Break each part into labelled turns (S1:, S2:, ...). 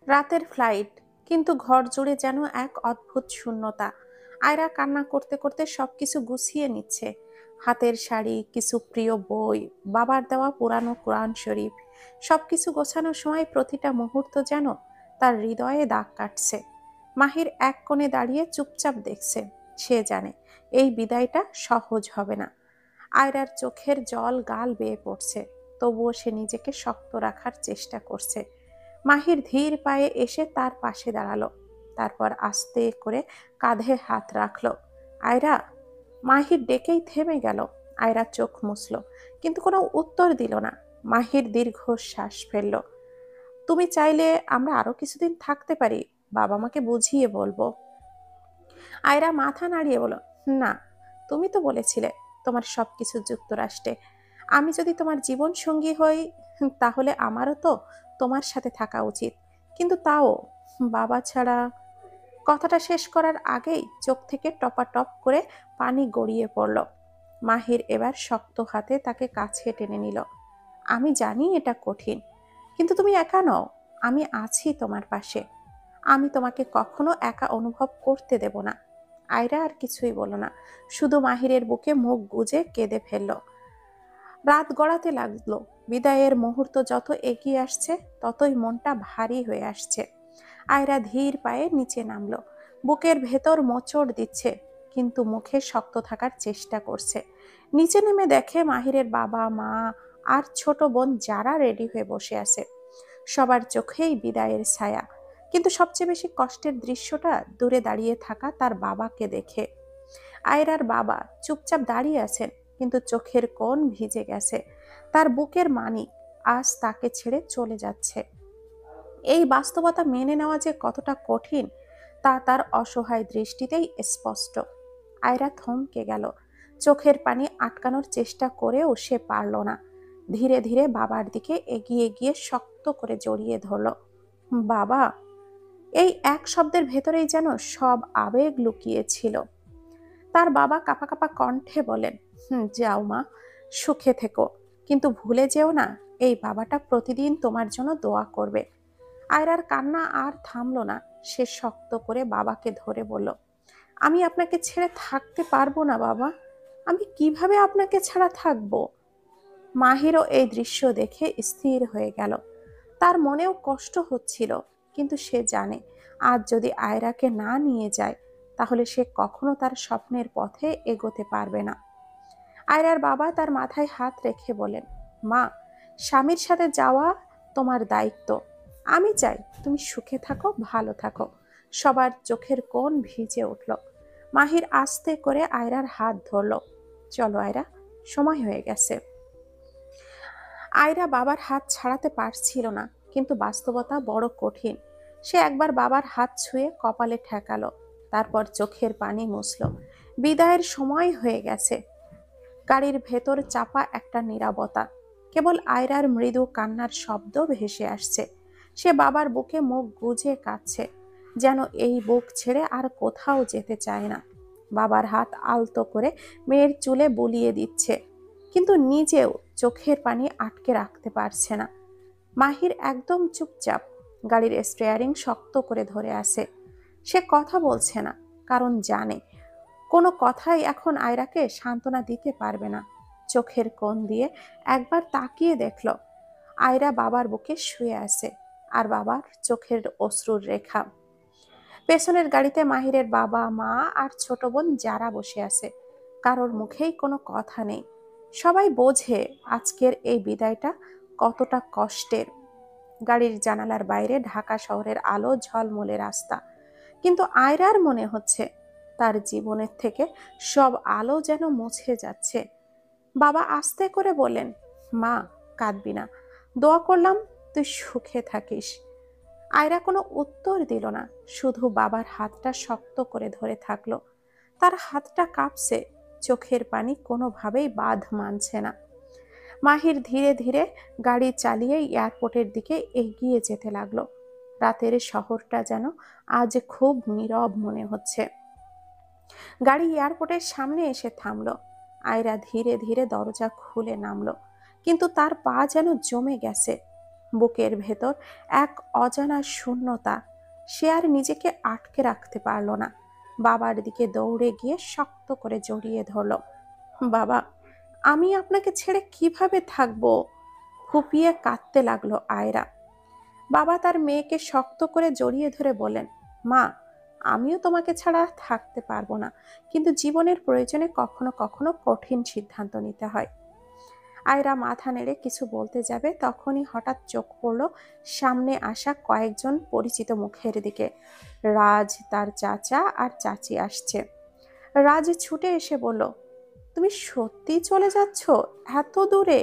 S1: রাতের ফ্লাইট, কিন্তু ঘর জুড়ে যেন এক অদ্ভুত শূন্যতা। আয়রা কান্না করতে করতে সবকিছু গুছিয়ে নিচ্ছে। হাতের শাড়ি, কিছু প্রিয় বই, বাবার দেওয়া পুরানো কোরআন শরীফ। সবকিছু গোছানোর সময় প্রতিটা মুহূর্ত যেন তার হৃদয়ে দাগ কাটছে। মাহির এক কোণে দাঁড়িয়ে চুপচাপ দেখছে। সে জানে এই বিদায়টা সহজ হবে না। আয়রার চোখের জল গাল বেয়ে পড়ছে, তবুও সে নিজেকে শক্ত রাখার চেষ্টা করছে। মাহির ধীর পায়ে এসে তার পাশে দাঁড়ালো। তারপর আস্তে করে কাঁধে হাত রাখলো। আয়রা। মাহির ডেকেই থেমে গেল। আয়রা চোখ মুছল, কিন্তু কোনো উত্তর দিল না। মাহির দীর্ঘশ্বাস ফেলল। তুমি চাইলে আমরা আরো কিছুদিন থাকতে পারি, বাবা মাকে বুঝিয়ে বলবো। আয়রা মাথা নাড়িয়ে বলল, না, তুমি তো বলেছিলে তোমার সবকিছু যুক্তরাষ্ট্রে। আমি যদি তোমার জীবন সঙ্গী হই, তাহলে আমারও তো তোমার সাথে থাকা উচিত। কিন্তু তাও বাবা ছাড়া। কথাটা শেষ করার আগেই চোখ থেকে টপাটপ করে পানি গড়িয়ে পড়ল। মাহির এবার শক্ত হাতে তাকে কাছে টেনে নিল। আমি জানি এটা কঠিন, কিন্তু তুমি একা নও। আমি আছি তোমার পাশে। আমি তোমাকে কখনো একা অনুভব করতে দেব না। আয়রা আর কিছুই বলল না, শুধু মাহিরের বুকে মুখ গুজে কেঁদে ফেলল। রাত গড়াতে লাগলো। বিদায়ের মুহূর্ত যত এগিয়ে আসছে, ততই মনটা ভারী হয়ে আসছে। আয়রা ধীর পায়ে নিচে নামলো। বুকের ভেতর মোচড় দিচ্ছে, কিন্তু মুখে শক্ত থাকার চেষ্টা করছে। নিচে নেমে দেখে মাহিরের বাবা মা আর ছোট বোন যারা রেডি হয়ে বসে আছে। সবার চোখেই বিদায়ের ছায়া, কিন্তু সবচেয়ে বেশি কষ্টের দৃশ্যটা দূরে দাঁড়িয়ে থাকা তার বাবাকে দেখে। আয়রার বাবা চুপচাপ দাঁড়িয়ে আছেন, কিন্তু চোখের কোণ ভিজে গেছে। তার বুকের মানিক আজ তাকে ছেড়ে চলে যাচ্ছে। এই বাস্তবতা মেনে নেওয়া যে কতটা কঠিন, তা তার অসহায় দৃষ্টিতেই স্পষ্ট। আয়রা থমকে গেল। চোখের পানি আটকানোর চেষ্টা করেও সে পারল না। ধীরে ধীরে বাবার দিকে এগিয়ে গিয়ে শক্ত করে জড়িয়ে ধরল। বাবা। এই এক শব্দের ভেতরেই যেন সব আবেগ লুকিয়ে ছিল। তার বাবা কাঁপা কাঁপা কণ্ঠে বলেন, যাও মা, সুখে থেকো, কিন্তু ভুলে যেও না এই বাবাটা প্রতিদিন তোমার জন্য দোয়া করবে। আয়রার কান্না আর থামল না। সে শক্ত করে বাবাকে ধরে বলল, আমি আপনাকে ছেড়ে থাকতে পারবো না বাবা। আমি কিভাবে আপনাকে ছাড়া থাকবো? মাহিরও এই দৃশ্য দেখে স্থির হয়ে গেল। তার মনেও কষ্ট হচ্ছিল, কিন্তু সে জানে আজ যদি আয়রাকে না নিয়ে যায়, তাহলে সে কখনো তার স্বপ্নের পথে এগোতে পারবে না। আয়রার বাবা তার মাথায় হাত রেখে বলেন, মা, স্বামীর সাথে যাওয়া তোমার দায়িত্ব। আমি চাই তুমি সুখে থাকো, ভালো থাকো। সবার চোখের কোণ ভিজে উঠল। মাহির আস্তে করে আয়রার হাত ধরল। চলো আয়রা, সময় হয়ে গেছে। আয়রা বাবার হাত ছাড়াতে পারছিল না, কিন্তু বাস্তবতা বড় কঠিন। সে একবার বাবার হাত ছুঁয়ে কপালে ঠেকালো, তারপর চোখের পানি মুছল। বিদায়ের সময় হয়ে গেছে। গাড়ির ভেতর চাপা একটা নীরবতা। কেবল আয়রার মৃদু কান্নার শব্দ ভেসে আসছে। সে বাবার বুকে মুখ গুজে কাঁদছে, যেন এই বুক ছেড়ে আর কোথাও যেতে চায় না। বাবার হাত আলতো করে মেয়ের চুলে বুলিয়ে দিচ্ছে, কিন্তু নিজেও চোখের পানি আটকে রাখতে পারছে না। মাহির একদম চুপচাপ, গাড়ির স্টিয়ারিং শক্ত করে ধরে আছে। সে কথা বলছে না, কারণ জানে কোনো কথাই এখন আয়রাকে সান্ত্বনা দিতে পারবে না। চোখের কোণ দিয়ে একবার তাকিয়ে দেখল, আয়রা বাবার বুকে শুয়ে আছে, আর বাবার চোখের অশ্রুর রেখা। পেছনের গাড়িতে মাহিরের বাবা মা আর ছোট বোন যারা বসে আছে। কারোর মুখেই কোনো কথা নেই। সবাই বোঝে আজকের এই বিদায়টা কতটা কষ্টের। গাড়ির জানালার বাইরে ঢাকা শহরের আলো ঝলমলে রাস্তা, কিন্তু আয়রার মনে হচ্ছে তার জীবনের থেকে সব আলো যেন মুছে যাচ্ছে। বাবা আস্তে করে বললেন, মা, কাঁদবি না, দোয়া করলাম তুই সুখে থাকিস। আয়রা কোনো উত্তর দিল না, শুধু বাবার হাতটা শক্ত করে ধরে থাকলো। তার হাতটা কাঁপছে, চোখের পানি কোনোভাবেই বাঁধ মানছে না। মাহির ধীরে ধীরে গাড়ি চালিয়ে এয়ারপোর্টের দিকে এগিয়ে যেতে লাগলো। রাতের শহরটা যেন আজ খুব নীরব মনে হচ্ছে। গাড়ি এয়ারপোর্টের সামনে এসে থামলো। আয়রা ধীরে ধীরে দরজা খুলে নামলো, কিন্তু তার পা যেন জমে গেছে। বুকের ভেতর এক অজানা শূন্যতা। সে আর নিজেকে আটকে রাখতে পারল না। বাবার দিকে দৌড়ে গিয়ে শক্ত করে জড়িয়ে ধরল। বাবা, আমি আপনাকে ছেড়ে কিভাবে থাকবো? ফুপিয়ে কাঁদতে লাগলো আয়রা। বাবা তার মেয়েকে শক্ত করে জড়িয়ে ধরে বললেন, মা, আমিও তোমাকে ছাড়া থাকতে পারবো না, কিন্তু জীবনের প্রয়োজনে কখনো কখনো কঠিন সিদ্ধান্ত নিতে হয়। আয়রা মাথা নেড়ে কিছু বলতে যাবে, তখনই হঠাৎ চোখ পড়ল সামনে আসা কয়েকজন পরিচিত মুখের দিকে। রাজ, তার চাচা আর চাচি আসছে। রাজ ছুটে এসে বলল, তুমি সত্যি চলে যাচ্ছ এত দূরে?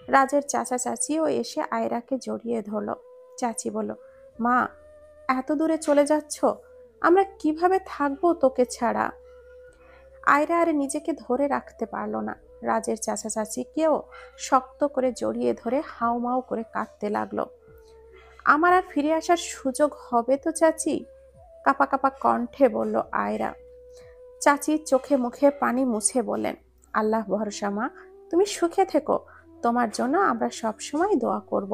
S1: রাজের চাচা চাচিও এসে আয়রাকে জড়িয়ে ধরল। চাচি বলল, মা, এত দূরে চলে যাচ্ছ? আমরা কিভাবে থাকবো তোকে ছাড়া? আয়রা আর নিজেকে ধরে রাখতে পারল না। রাজের চাচা চাচিকেও শক্ত করে জড়িয়ে ধরে হাউমাউ করে কাঁদতে লাগলো। আমার আর ফিরে আসার সুযোগ হবে তো চাচি? কাপা কাপা কণ্ঠে বলল আয়রা। চাচি চোখে মুখে পানি মুছে বললেন, আল্লাহ ভরসা মা, তুমি সুখে থেকো, তোমার জন্য আমরা সব সময় দোয়া করব।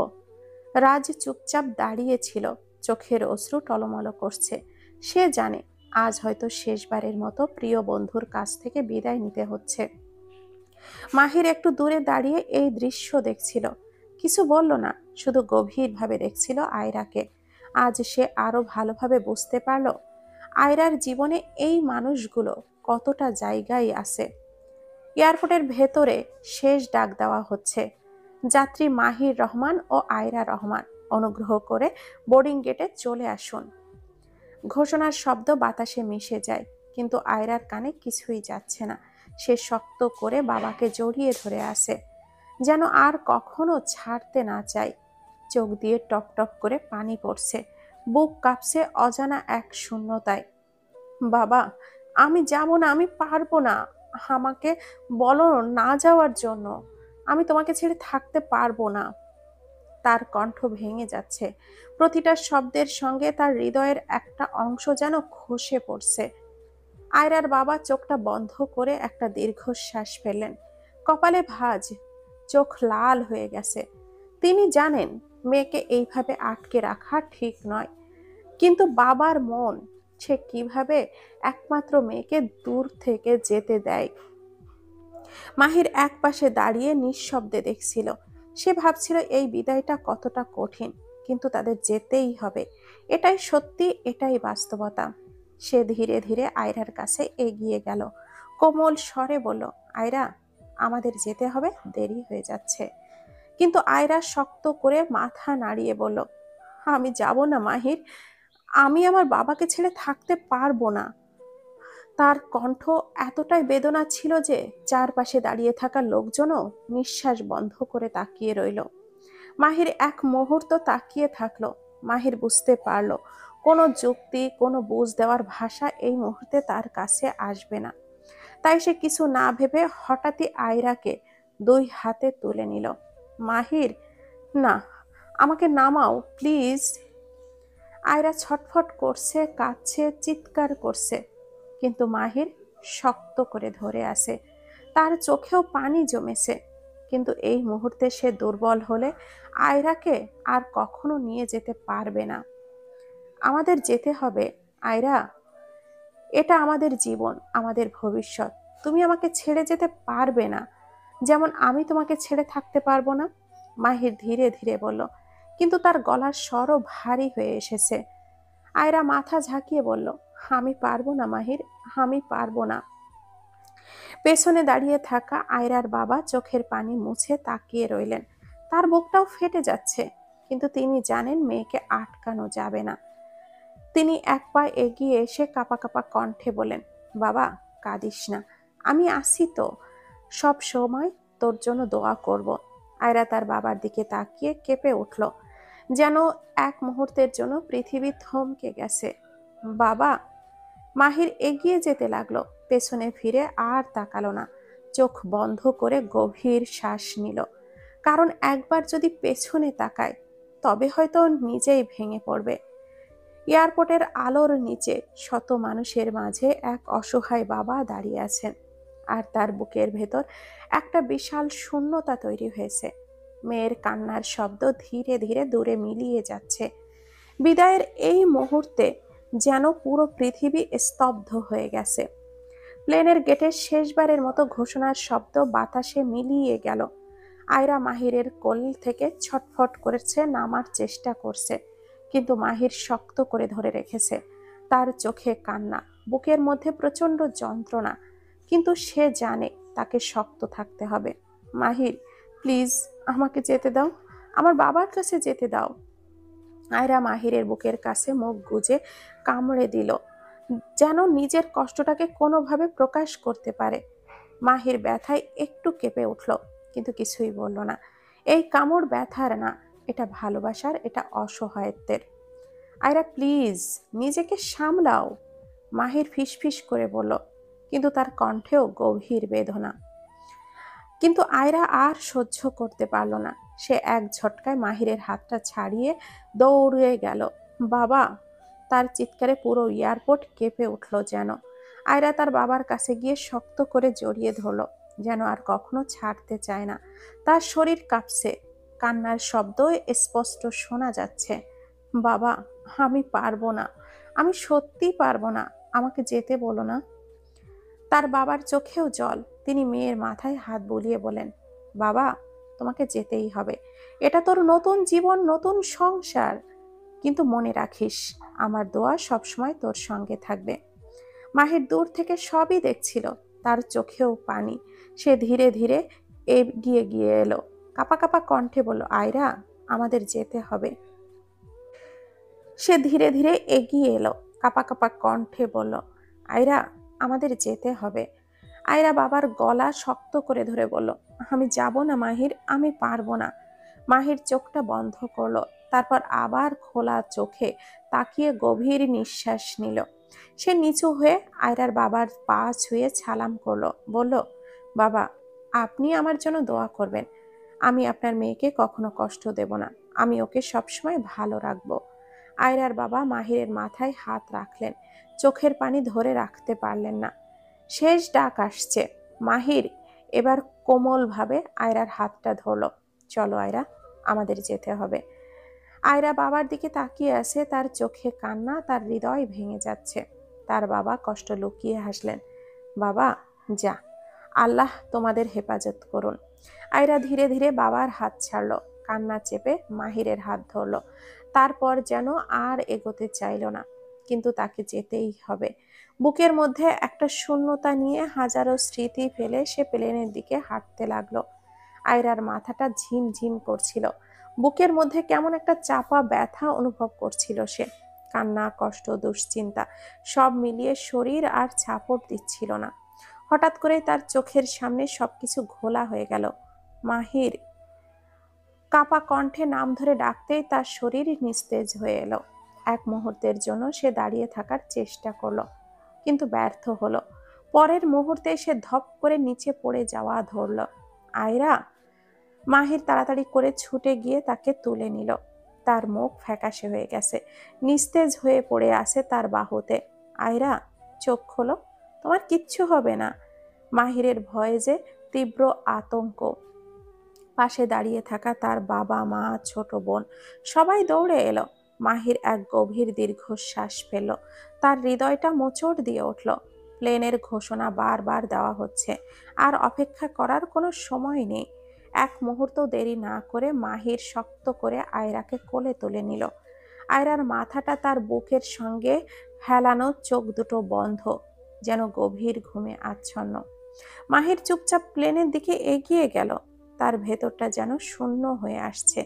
S1: রাজ চুপচাপ দাঁড়িয়ে ছিল, চোখের অশ্রু টলমল করছে। সে জানে আজ হয়তো শেষবারের মতো প্রিয় বন্ধুর কাছ থেকে বিদায় নিতে হচ্ছে। মাহির একটু দূরে দাঁড়িয়ে এই দৃশ্য দেখছিল, কিছু বলল না, শুধু গভীরভাবে দেখছিল আয়রাকে। আজ সে আরো ভালোভাবে বুঝতে পারল আয়রার জীবনে এই মানুষগুলো কতটা জায়গায় আছে। এয়ারপোর্টের ভেতরে শেষ ডাক দেওয়া হচ্ছে, যাত্রী মাহির রহমান ও আয়রা রহমান, অনুগ্রহ করে বোর্ডিং গেটে চলে আসুন। ঘোষণার শব্দ বাতাসে মিশে যায়, কিন্তু আয়রার কানে কিছুই যাচ্ছে না। সে শক্ত করে বাবাকে জড়িয়ে ধরে আসে, যেন আর কখনো ছাড়তে না চায়। চোখ দিয়ে টপ টপ করে পানি পড়ছে, বুক কাঁপছে অজানা এক শূন্যতায়। বাবা, আমি যাব না, আমি পারবো না, আমাকে বলো না যাওয়ার জন্য, আমি তোমাকে ছেড়ে থাকতে পারবো না। তার কণ্ঠ ভেঙে যাচ্ছে, প্রতিটা শব্দের সঙ্গে তার হৃদয়ের একটা অংশ যেন খসে পড়ছে। আয়রার বাবা চোখটা বন্ধ করে একটা দীর্ঘশ্বাস ফেললেন, কপালে ভাঁজ, চোখ লাল হয়ে গেছে। তিনি জানেন মেয়েকে এইভাবে আটকে রাখা ঠিক নয়, কিন্তু বাবার মন, সে কিভাবে একমাত্র মেয়েকে দূর থেকে যেতে দেয়? মাহির এক পাশে দাঁড়িয়ে নিঃশব্দে দেখছিল। সে ভাবছিল এই বিদায়টা কতটা কঠিন, কিন্তু তাদের যেতেই হবে। এটাই সত্যি, এটাই বাস্তবতা। সে ধীরে ধীরে আয়রার কাছে এগিয়ে গেল, কোমল স্বরে বলল, আয়রা, আমাদের যেতে হবে, দেরি হয়ে যাচ্ছে। কিন্তু আয়রা শক্ত করে মাথা নাড়িয়ে বলল, আমি যাব না মাহির, আমি আমার বাবাকে ছেড়ে থাকতে পারবো না। তার কণ্ঠ এতটাই বেদনা ছিল যে চারপাশে দাঁড়িয়ে থাকা লোকজনও নিঃশ্বাস বন্ধ করে তাকিয়ে রইল। মাহির এক মুহূর্ত তাকিয়ে থাকলো। মাহির বুঝতে পারলো কোনো যুক্তি, কোনো বুঝ দেওয়ার ভাষা এই মুহূর্তে তার কাছে আসবে না। তাই সে কিছু না ভেবে হঠাৎই আয়রাকে দুই হাতে তুলে নিল। মাহির, না, আমাকে নামাও প্লিজ। আয়রা ছটফট করছে, কাঁদছে, চিৎকার করছে, কিন্তু মাহির শক্ত করে ধরে আছে। তার চোখেও পানি জমেছে, কিন্তু এই মুহূর্তে সে দুর্বল হলে আয়রাকে আর কখনো নিয়ে যেতে পারবে না। আমাদের যেতে হবে আয়রা, এটা আমাদের জীবন, আমাদের ভবিষ্যৎ। তুমি আমাকে ছেড়ে যেতে পারবে না, যেমন আমি তোমাকে ছেড়ে থাকতে পারবো না। মাহির ধীরে ধীরে বলল, কিন্তু তার গলার স্বরও ভারী হয়ে এসেছে। আয়রা মাথা ঝাঁকিয়ে বলল, আমি পারবো না মাহির, আমি পারবো না। পেছনে দাঁড়িয়ে থাকা আয়রার বাবা চোখের পানি মুছে তাকিয়ে রইলেন। তার বুকটাও ফেটে যাচ্ছে, কিন্তু তিনি জানেন মেয়েকে আটকানো যাবে না। তিনি এক পা এগিয়ে এসে কাঁপা কাঁপা কণ্ঠে বলেন, বাবা, কাঁদিস না, আমি আছি তো, সব সময় তোর জন্য দোয়া করব। আয়রা তার বাবার দিকে তাকিয়ে কেঁপে উঠল, যেন এক মুহূর্তের জন্য পৃথিবী থমকে গেছে। বাবা। মাহির এগিয়ে যেতে লাগলো, পেছনে ফিরে আর তাকালো না। চোখ বন্ধ করে গভীর শ্বাস নিল, কারণ একবার যদি পেছনে তাকায় তবে হয়তো নিজেই ভেঙে পড়বে। এয়ারপোর্টের আলোর নিচে শত মানুষের মাঝে এক অসহায় বাবা দাঁড়িয়ে আছেন, আর তার বুকের ভেতর একটা বিশাল শূন্যতা তৈরি হয়েছে। মেয়ের কান্নার শব্দ ধীরে ধীরে দূরে মিলিয়ে যাচ্ছে। বিদায়ের এই মুহূর্তে যেন পুরো পৃথিবী স্তব্ধ হয়ে গেছে। প্লেনের গেটের শেষবারের মতো ঘোষণার শব্দ বাতাসে মিলিয়ে গেল। আয়রা মাহিরের কোল থেকে ছটফট করেছে, নামার চেষ্টা করছে, কিন্তু মাহির শক্ত করে ধরে রেখেছে। তার চোখে কান্না, বুকের মধ্যে প্রচন্ড যন্ত্রণা, কিন্তু সে জানে তাকে শক্ত থাকতে হবে। মাহির, প্লিজ আমাকে যেতে দাও, আমার বাবার কাছে যেতে দাও। আয়রা মাহিরের বুকের কাছে মুখ গুজে কামড়ে দিল, যেন নিজের কষ্টটাকে কোনোভাবে প্রকাশ করতে পারে। মাহির ব্যথায় একটু কেঁপে উঠল, কিন্তু কিছুই বলল না। এই কামড় ব্যথার না, এটা ভালোবাসার, এটা অসহায়ত্বের। আয়রা প্লিজ নিজেকে সামলাও, মাহির ফিসফিস করে বলল, কিন্তু তার কণ্ঠেও গভীর বেদনা। কিন্তু আয়রা আর সহ্য করতে পারল না। সে এক ঝটকায় মাহিরের হাতটা ছাড়িয়ে দৌড়ে গেল। বাবা! তার চিৎকারে পুরো এয়ারপোর্ট কেঁপে উঠল যেন। আয়রা তার বাবার কাছে গিয়ে শক্ত করে জড়িয়ে ধরল, যেন আর কখনো ছাড়তে চায় না। তার শরীর কাঁপছে, কান্নার শব্দ স্পষ্ট শোনা যাচ্ছে। বাবা, আমি পারবো না, আমি সত্যি পারবো না, আমাকে যেতে বলো না। তার বাবার চোখেও জল। তিনি মেয়ের মাথায় হাত বুলিয়ে বলেন, বাবা, তোমাকে যেতেই হবে। এটা তোর নতুন জীবন, নতুন সংসার। কিন্তু মনে রাখিস, আমার দোয়া সবসময় তোর সঙ্গে থাকবে। মাহির দূর থেকে সবই দেখছিল, তার চোখেও পানি। সে ধীরে ধীরে এগিয়ে গিয়ে এলো, কাপা কাপা কণ্ঠে বলল, আয়রা, আমাদের যেতে হবে। সে ধীরে ধীরে এগিয়ে এলো, কাপা কাপা কণ্ঠে বলল, আয়রা, আমাদের যেতে হবে। আয়রা বাবার গলা শক্ত করে ধরে বলল, আমি যাব না মাহির, আমি পারবো না। মাহির চোখটা বন্ধ করলো, তারপর আবার খোলা চোখে তাকিয়ে গভীর নিঃশ্বাস নিল। সে নিচু হয়ে আয়রার বাবার পা ছুঁয়ে সালাম করলো, বলল, বাবা, আপনি আমার জন্য দোয়া করবেন। আমি আপনার মেয়েকে কখনো কষ্ট দেব না, আমি ওকে সবসময় ভালো রাখবো। আয়রার বাবা মাহিরের মাথায় হাত রাখলেন, চোখের পানি ধরে রাখতে পারলেন না। শেষ ডাক আসছে। মাহির এবার কোমলভাবে আয়রার হাতটা ধরল, চলো আয়রা, আমাদের যেতে হবে। আয়রা বাবার দিকে তাকিয়ে আছে, তার চোখে কান্না, তার হৃদয় ভেঙে যাচ্ছে। তার বাবা কষ্ট লুকিয়ে হাসলেন, বাবা, যা, আল্লাহ তোমাদের হেফাজত করুন। আয়রা ধীরে ধীরে বাবার হাত ছাড়ল, কান্না চেপে মাহিরের হাত ধরল। তারপর যেন আর এগোতে চাইল না, কিন্তু তাকে যেতেই হবে। বুকের মধ্যে একটা শূন্যতা নিয়ে হাজারো স্মৃতি ফেলে সে প্লেনের দিকে হাঁটতে লাগলো। আয়রার মাথাটা ঝিমঝিম করছিল, বুকের মধ্যে কেমন একটা চাপা ব্যথা অনুভব করছিল সে। কান্না, কষ্ট, দুশ্চিন্তা সব মিলিয়ে শরীর আর ছাপড় দিচ্ছিল না। হঠাৎ করে তার চোখের সামনে সবকিছু ঘোলা হয়ে গেল। মাহির! কাপা কণ্ঠে নাম ধরে ডাকতেই তার শরীর নিস্তেজ হয়ে এলো। এক মুহূর্তের জন্য সে দাঁড়িয়ে থাকার চেষ্টা করলো, কিন্তু ব্যর্থ হলো। পরের মুহূর্তে সে ধপ করে নিচে পড়ে যাওয়া ধরল। আয়রা! মাহির তাড়াতাড়ি করে ছুটে গিয়ে তাকে তুলে নিল। তার মুখ ফ্যাকাশে হয়ে গেছে, নিস্তেজ হয়ে পড়ে আছে তার বাহুতে। আয়রা, চোখ খোলো, তোমার কিচ্ছু হবে না। মাহিরের ভয়ে যে তীব্র আতঙ্ক। পাশে দাঁড়িয়ে থাকা তার বাবা, মা, ছোট বোন সবাই দৌড়ে এলো। মাহির এক গভীর দীর্ঘশ্বাস ফেলল, তার হৃদয়টা মোচড় দিয়ে উঠল। প্লেনের ঘোষণা বারবার দেওয়া হচ্ছে, আর অপেক্ষা করার কোনো সময় নেই। এক মুহূর্ত দেরি না করে মাহির শক্ত করে আয়রাকে কোলে তুলে নিল। আয়রার মাথাটা তার বুকের সঙ্গে হেলানো, চোখ দুটো বন্ধ, যেন গভীর ঘুমে আচ্ছন্ন। মাহির চুপচাপ প্লেনের দিকে এগিয়ে গেল, তার ভেতরটা যেন শূন্য হয়ে আসছে।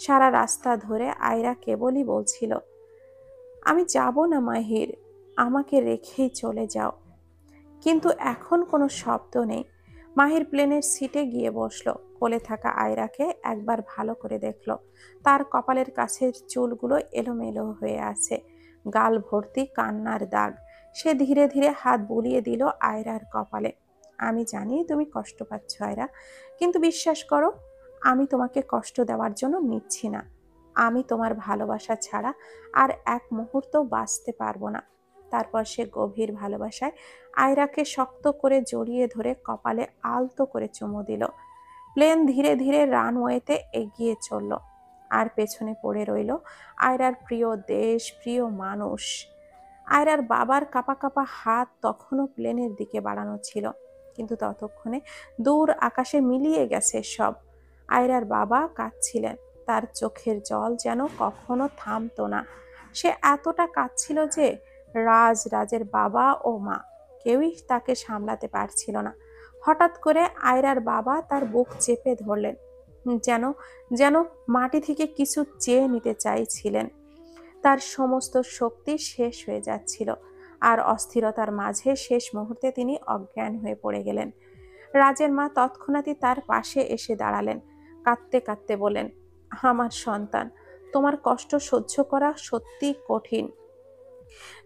S1: সারা রাস্তা ধরে আয়রা কেবলই বলছিল, আমি যাব না মাহির, আমাকে রেখেই চলে যাও। কিন্তু এখন কোনো শব্দ নেই। মাহির প্লেনের সিটে গিয়ে বসলো, কোলে থাকা আয়রাকে একবার ভালো করে দেখলো। তার কপালের কাছের চুলগুলো এলোমেলো হয়ে আছে, গাল ভর্তি কান্নার দাগ। সে ধীরে ধীরে হাত বুলিয়ে দিল আয়রার কপালে। আমি জানি তুমি কষ্ট পাচ্ছ আয়রা, কিন্তু বিশ্বাস করো, আমি তোমাকে কষ্ট দেওয়ার জন্য নিচ্ছি না। আমি তোমার ভালোবাসা ছাড়া আর এক মুহূর্ত বাঁচতে পারবো না। তারপর সে গভীর ভালোবাসায় আয়রাকে শক্ত করে জড়িয়ে ধরে কপালে আলতো করে চুমু দিল। প্লেন ধীরে ধীরে রানওয়েতে এগিয়ে চলল, আর পেছনে পড়ে রইল আয়রার প্রিয় দেশ, প্রিয় মানুষ। আয়রার বাবার কাঁপা কাঁপা হাত তখনও প্লেনের দিকে বাড়ানো ছিল, কিন্তু ততক্ষণে দূর আকাশে মিলিয়ে গেছে সব। আয়রার বাবা কাঁদছিলেন, তার চোখের জল যেন কখনো থামতো না। সে এতটা কাঁদছিল যে রাজের বাবা ও মা কেউই তাকে সামলাতে পারছিল না। হঠাৎ করে আয়রার বাবা তার বুক চেপে ধরলেন, যেন যেন মাটি থেকে কিছু চেয়ে নিতে চাইছিলেন। তার সমস্ত শক্তি শেষ হয়ে যাচ্ছিল, আর অস্থিরতার মাঝে শেষ মুহূর্তে তিনি অজ্ঞান হয়ে পড়ে গেলেন। রাজের মা তৎক্ষণাৎই তার পাশে এসে দাঁড়ালেন, কাঁদতে কাঁদতে বলেন, আমার সন্তান, তোমার কষ্ট সহ্য করা সত্যি কঠিন।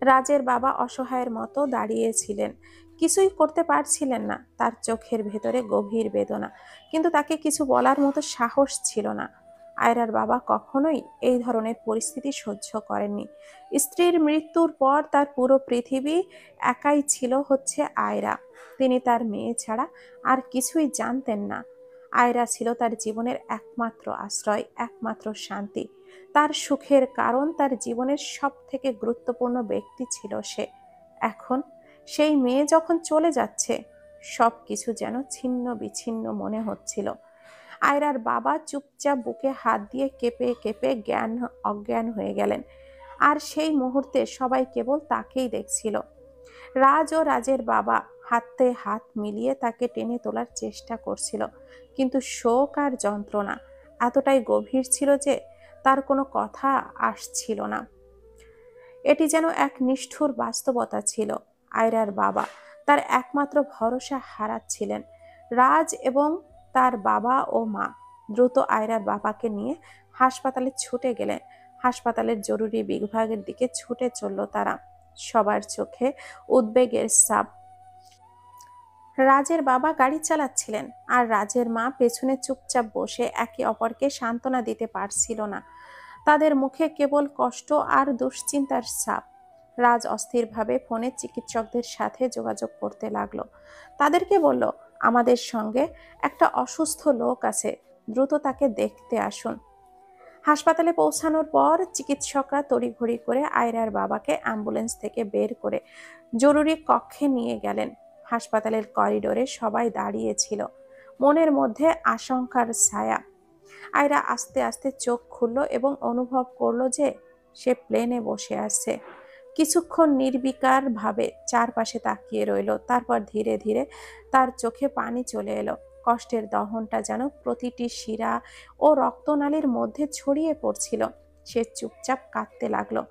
S1: রাজের বাবা অসহায়ের মতো দাঁড়িয়েছিলেন, কিছুই করতে পারছিলেন না। তার চোখের ভেতরে গভীর বেদনা, কিন্তু তাকে কিছু বলার মতো সাহস ছিল না। আয়রার বাবা কখনোই এই ধরনের পরিস্থিতি সহ্য করেননি। স্ত্রীর মৃত্যুর পর তার পুরো পৃথিবী একাই ছিল হচ্ছে আয়রা। তিনি তার মেয়ে ছাড়া আর কিছুই জানতেন না। আয়রা ছিল তার জীবনের একমাত্র আশ্রয়, একমাত্র শান্তি। তার সুখের কারণ, তার জীবনের সব থেকে গুরুত্বপূর্ণ ব্যক্তি ছিল সে। এখন সেই মেয়ে যখন চলে যাচ্ছে, সব কিছু যেন ছিন্ন বিচ্ছিন্ন মনে হচ্ছিল। আয়রার বাবা চুপচাপ বুকে হাত দিয়ে কেঁপে কেঁপে অজ্ঞান হয়ে গেলেন। আর সেই মুহূর্তে সবাই কেবল তাকেই দেখছিল। রাজ ও রাজের বাবা হাতে হাত মিলিয়ে তাকে টেনে তোলার চেষ্টা করছিল, কিন্তু শোক আর যন্ত্রণা এতটাই গভীর ছিল যে তার কোনো কথা আসছিল না। এটি যেন এক নিষ্ঠুর বাস্তবতা ছিল। আয়রার বাবা তার একমাত্র ভরসা হারাচ্ছিলেন। রাজ এবং তার বাবা ও মা দ্রুত আয়রার বাবাকে নিয়ে হাসপাতালে ছুটে গেলেন। হাসপাতালের জরুরি বিভাগের দিকে ছুটে চলল তারা। সবার চোখে উদ্বেগের ছাপ। রাজের বাবা গাড়ি চালাচ্ছিলেন, আর রাজের মা পেছনে চুপচাপ বসে একে অপরকে সান্ত্বনা দিতে পারছিল না। তাদের মুখে কেবল কষ্ট আর দুশ্চিন্তার ছাপ। রাজ অস্থিরভাবে ফোনে চিকিৎসকদের সাথে যোগাযোগ করতে লাগলো। তাদেরকে বলল, আমাদের সঙ্গে একটা অসুস্থ লোক আছে, দ্রুত তাকে দেখতে আসুন। হাসপাতালে পৌঁছানোর পর চিকিৎসকরা তড়িঘড়ি করে আয়রার বাবাকে অ্যাম্বুলেন্স থেকে বের করে জরুরি কক্ষে নিয়ে গেলেন। হাসপাতালের করিডোরে সবাই দাঁড়িয়েছিল, মনের মধ্যে আশঙ্কার ছায়া। আয়রা আস্তে আস্তে চোখ খুলল এবং অনুভব করলো যে সে প্লেনে বসে আছে। কিছুক্ষণ নির্বিকার ভাবে চারপাশে তাকিয়ে রইল, তারপর ধীরে ধীরে তার চোখে পানি চলে এলো। কষ্টের দহনটা যেন প্রতিটি শিরা ও রক্তনালীর মধ্যে ছড়িয়ে পড়ছিল। সে চুপচাপ কাঁদতে লাগলো,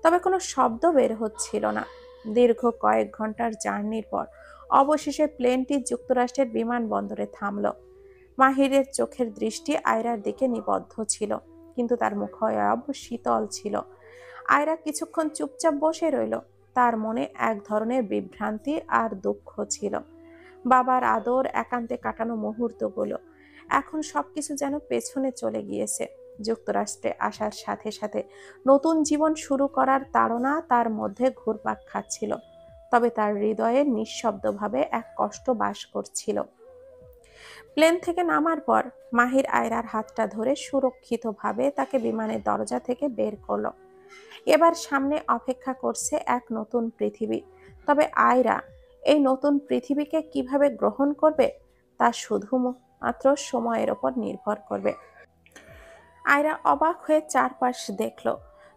S1: তবে কোনো শব্দ বের হচ্ছিল না। দীর্ঘ কয়েক ঘন্টার জার্নির পর অবশেষে প্লেনটি যুক্তরাষ্ট্রের বিমানবন্দরে থামলো। মাহিরের চোখের দৃষ্টি আয়রার দিকে নিবদ্ধ ছিল, কিন্তু তার মুখাবয়ব শীতল ছিল। আয়রা কিছুক্ষণ চুপচাপ বসে রইল। তার মনে এক ধরনের বিভ্রান্তি আর দুঃখ ছিল। বাবার আদর, একান্তে কাটানো মুহূর্তগুলো, এখন সবকিছু যেন পেছনে চলে গিয়েছে। যুক্তরাষ্ট্রে আসার সাথে সাথে নতুন জীবন শুরু করার তাড়না তার মধ্যে ঘুরপাক খাচ্ছিল, তবে তার হৃদয়ে নিঃশব্দভাবে এক কষ্ট বাস করছিল। প্লেন থেকে নামার পর মাহির আয়রার হাতটা ধরে সুরক্ষিতভাবে তাকে বিমানের দরজা থেকে বের করলো। এবার সামনে অপেক্ষা করছে এক নতুন পৃথিবী। তবে আয়রা এই নতুন পৃথিবীকে কিভাবে গ্রহণ করবে তা শুধুমাত্র সময়ের ওপর নির্ভর করবে। আয়রা অবাক হয়ে চারপাশ দেখল।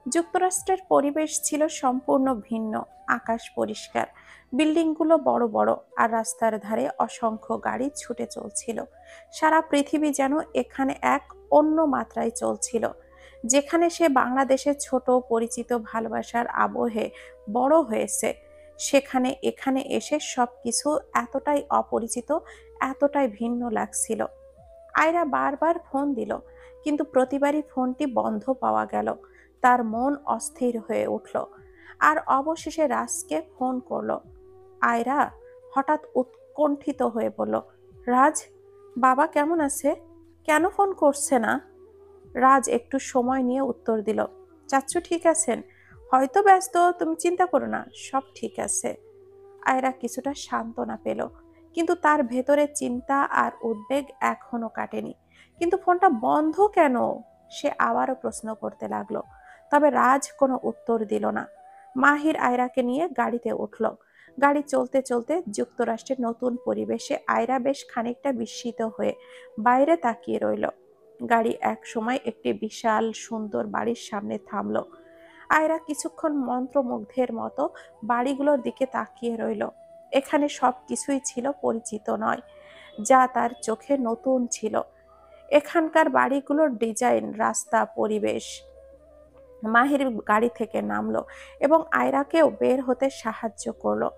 S1: যুক্তরাষ্ট্রের পরিবেশ ছিল সম্পূর্ণ ভিন্ন। আকাশ পরিষ্কার, বিল্ডিংগুলো বড় বড়, আর রাস্তার ধারে অসংখ্য গাড়ি ছুটে চলছিল। সারা পৃথিবী যেন এখানে এক অন্য মাত্রায় চলছিল। যেখানে সে বাংলাদেশের ছোট পরিচিত ভালোবাসার আবহে বড় হয়েছে, সেখানে এখানে এসে সবকিছু এতটাই অপরিচিত, এতটাই ভিন্ন লাগছিল। আয়রা বারবার ফোন দিল, কিন্তু প্রতিবারই ফোনটি বন্ধ পাওয়া গেল। তার মন অস্থির হয়ে উঠল, আর অবশেষে রাজকে ফোন করলো। আয়রা হঠাৎ উৎকণ্ঠিত হয়ে বলল, রাজ, বাবা কেমন আছে? কেন ফোন করছে না? রাজ একটু সময় নিয়ে উত্তর দিল, চাচ্চু ঠিক আছেন, হয়তো ব্যস্ত, তুমি চিন্তা করো না, সব ঠিক আছে। আয়রা কিছুটা সান্ত্বনা পেল, কিন্তু তার ভেতরে চিন্তা আর উদ্বেগ এখনো কাটেনি। কিন্তু ফোনটা বন্ধ কেন, সে আবারও প্রশ্ন করতে লাগলো। তবে রাজ কোনো উত্তর দিল না। মাহির আয়রাকে নিয়ে গাড়িতে উঠল। গাড়ি চলতে চলতে যুক্তরাষ্ট্রের নতুন পরিবেশে আয়রা বেশ খানিকটা বিস্মিত হয়ে বাইরে তাকিয়ে রইল। গাড়ি এক সময় একটি বিশাল সুন্দর বাড়ির সামনে থামলো। আয়রা কিছুক্ষণ মন্ত্রমুগ্ধের মতো বাড়িগুলোর দিকে তাকিয়ে রইল। এখানে সব কিছুই ছিল পরিচিত নয়, যা তার চোখে নতুন ছিল। এখানকার বাড়িগুলোর ডিজাইন, রাস্তা, পরিবেশ। মাহির গাড়ি থেকে নামলো এবং আয়রাকেও বের হতে সাহায্য করলো।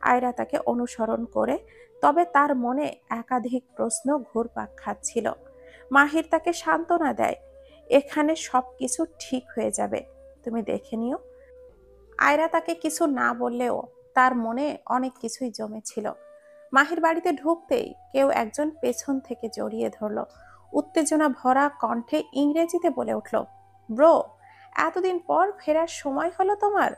S1: আয়রা তাকে অনুসরণ করে, তবে তার মনে একাধিক প্রশ্ন ঘুরপাক খাচ্ছিল। মাহির তাকে সান্ত্বনা দেয়, এখানে সবকিছু ঠিক হয়ে যাবে, তুমি দেখে নিও। আয়রা তাকে কিছু না বললেও তার মনে অনেক কিছুই জমেছিল। মাহির বাড়িতে ঢুকতেই কেউ একজন পেছন থেকে জড়িয়ে ধরলো। উত্তেজনা ভরা কণ্ঠে ইংরেজিতে বলে উঠল, ব্রো, এতদিন পর ফেরার সময় হলো তোমার।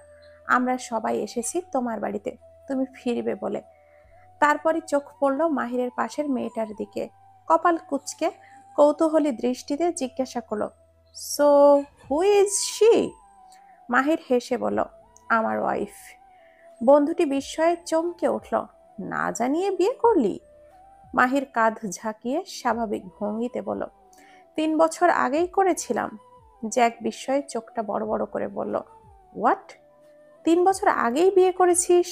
S1: আমরা সবাই এসেছি তোমার বাড়িতে, তুমি ফিরবে বলে। তারপরই চোখ পড়ল মাহিরের পাশের মেয়েটার দিকে। কপাল কুঁচকে কৌতূহলী দৃষ্টিতে জিজ্ঞাসা করলো, সো হু ইজ শি? মাহির হেসে বলল, আমার ওয়াইফ। বন্ধুটি বিস্ময়ে চমকে উঠল, না জানিয়ে বিয়ে করলি? মাহির কাঁধ ঝাঁকিয়ে স্বাভাবিক ভঙ্গিতে বলল, 3 বছর আগেই করেছিলাম। জ্যাক বিস্ময়ে চোখটা বড় বড় করে বলল, হোয়াট? 3 বছর আগেই বিয়ে করেছিস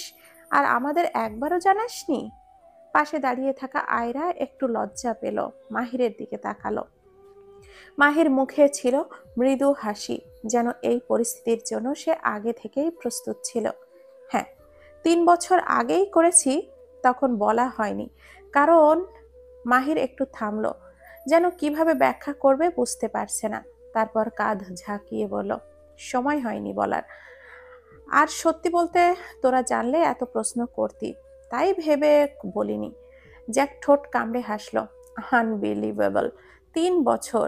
S1: আর আমাদের একবারও জানাসনি? পাশে দাঁড়িয়ে থাকা আয়রা একটু লজ্জা পেল, মাহিরের দিকে তাকালো। মাহির মুখে ছিল মৃদু হাসি, যেন এই পরিস্থিতির জন্য সে আগে থেকেই প্রস্তুত ছিল। হ্যাঁ, 3 বছর আগেই করেছি, তখন বলা হয়নি কারণ। মাহির একটু থামলো, যেন কিভাবে ব্যাখ্যা করবে বুঝতে পারছে না। তারপর কাঁধ ঝাঁকিয়ে বলল, সময় হয়নি বলার। আর সত্যি বলতে, তোরা জানলে এত প্রশ্ন করতি, তাই ভেবে বলিনি। জ্যাক ঠোঁট কামড়ে হাসলো, আনবিলিভেবল। 3 বছর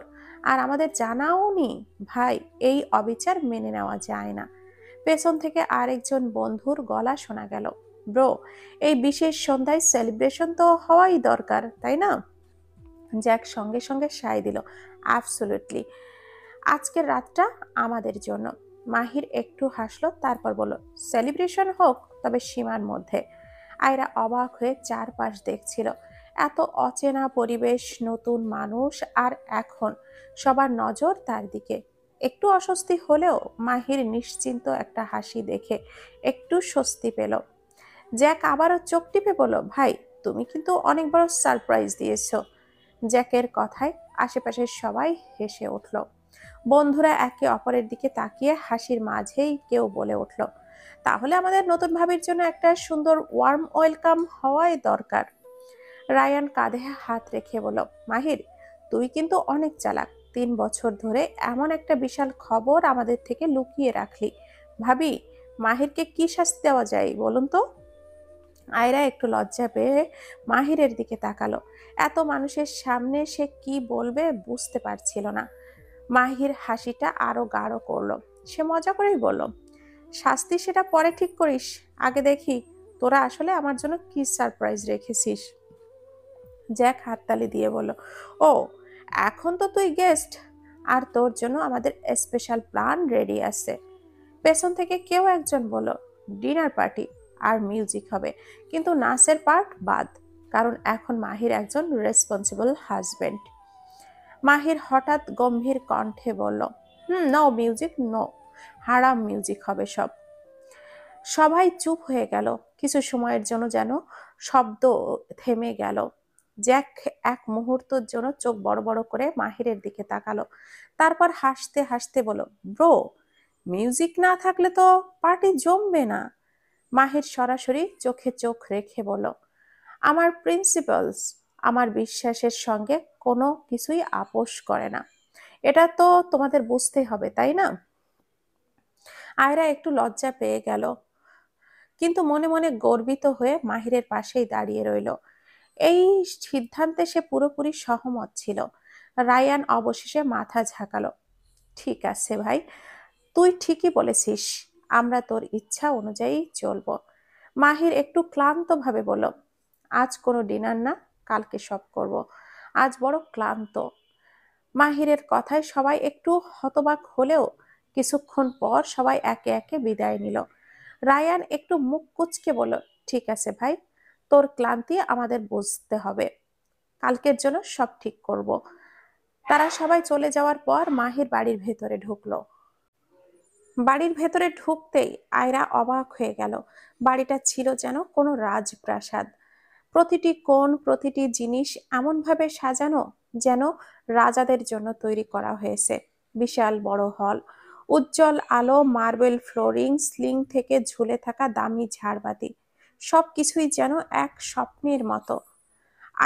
S1: আর আমাদের জানাও নি? ভাই, এই অবিচার মেনে নেওয়া যায় না। পেছন থেকে আরেকজন বন্ধুর গলা শোনা গেল, ব্রো, এই বিশেষ সন্ধ্যায় সেলিব্রেশন তো হওয়াই দরকার, তাই না? জ্যাক সঙ্গে সঙ্গে সায় দিল, অ্যাবসলিউটলি। আজকের রাতটা আমাদের জন্য। মাহির একটু হাসলো, তারপর বলল, সেলিব্রেশন হোক, তবে সীমার মধ্যে। আয়রা অবাক হয়ে চারপাশ দেখছিল। এত অচেনা পরিবেশ, নতুন মানুষ, আর এখন সবার নজর তার দিকে। একটু অস্বস্তি হলেও মাহির নিশ্চিন্ত একটা হাসি দেখে একটু স্বস্তি পেল। জ্যাক আবারও চোখ টিপে বলল, ভাই, তুমি কিন্তু অনেক বড় সারপ্রাইজ দিয়েছো। জ্যাকের কথায় আশেপাশের সবাই হেসে উঠল। বন্ধুরা একে অপরের দিকে তাকিয়ে হাসির মাঝেই কেউ বলে উঠল, তাহলে আমাদের নতুন ভাবির জন্য একটা সুন্দর ওয়ার্ম ওয়েলকাম হওয়াই দরকার। রায়ান কাঁধে হাত রেখে বলল, মাহির, তুই কিন্তু অনেক চালাক। 3 বছর ধরে এমন একটা বিশাল খবর আমাদের থেকে লুকিয়ে রাখলি। ভাবি, মাহিরকে কি শাস্তি দেওয়া যায় বলুন তো? আয়রা একটু লজ্জা পেয়ে মাহিরের দিকে তাকালো। এত মানুষের সামনে সে কি বলবে বুঝতে পারছিল না। মাহির হাসিটা আরো গাঢ় করলো। সে মজা করেই বলল, শাস্তি সেটা পরে ঠিক করিস, আগে দেখি তোরা আসলে আমার জন্য কি সারপ্রাইজ রেখেছিস। জ্যাক হাততালি দিয়ে বলল, ও, এখন তো তুই গেস্ট, আর তোর জন্য আমাদের স্পেশাল প্ল্যান রেডি আছে। পেছন থেকে কেউ একজন বলল, ডিনার পার্টি আর মিউজিক হবে, কিন্তু নাচের পার্ট বাদ, কারণ এখন মাহির একজন রেসপন্সিবল হাজবেন্ড। মাহির হঠাৎ গম্ভীর কণ্ঠে বলল, নো মিউজিক, নো, হারাম মিউজিক হবে সব। সবাই চুপ হয়ে গেল। কিছু সময়ের জন্য যেন শব্দ থেমে গেল। জ্যাক এক মুহূর্তের জন্য চোখ বড় বড় করে মাহিরের দিকে তাকালো, তারপর হাসতে হাসতে বলল, ব্রো, মিউজিক না থাকলে তো পার্টি জমবে না। মাহির সরাসরি চোখে চোখ রেখে বলল, আমার প্রিন্সিপালস আমার বিশ্বাসের সঙ্গে কোনো কিছুই আপোষ করে না, এটা তো তোমাদের বুঝতে হবে, তাই না? আয়রা একটু লজ্জা পেয়ে গেল, কিন্তু মনে মনে গর্বিত হয়ে মাহিরের পাশেই দাঁড়িয়ে রইল। এই সিদ্ধান্তে সে পুরোপুরি সহমত ছিল। রায়ান অবশেষে মাথা ঝাঁকালো, ঠিক আছে ভাই, তুই ঠিকই বলেছিস, আমরা তোর ইচ্ছা অনুযায়ী চলবো। মাহির একটু ক্লান্ত ভাবে বলল, আজ কোনো ডিনার না, কালকে সব করব। আজ বড় ক্লান্ত। মাহিরের কথায় সবাই একটু হতবাক হলেও কিছুক্ষণ পর সবাই একে একে বিদায় নিল। রায়ান একটু মুখ কুঁচকে বলল, ঠিক আছে ভাই, তোর ক্লান্তি আমাদের বুঝতে হবে, কালকের জন্য সব ঠিক করব। তারা সবাই চলে যাওয়ার পর মাহির বাড়ির ভেতরে ঢুকলো। বাড়ির ভেতরে ঢুকতেই আয়রা অবাক হয়ে গেল। বাড়িটা ছিল যেন কোনো রাজপ্রাসাদ। প্রতিটি কোণ, প্রতিটি জিনিস এমনভাবে সাজানো যেন রাজাদের জন্য তৈরি করা হয়েছে। বিশাল বড় হল, উজ্জ্বল আলো, মার্বেল ফ্লোরিং, সিলিং থেকে ঝুলে থাকা দামি ঝাড়বাতি, সবকিছুই যেন এক স্বপ্নের মতো।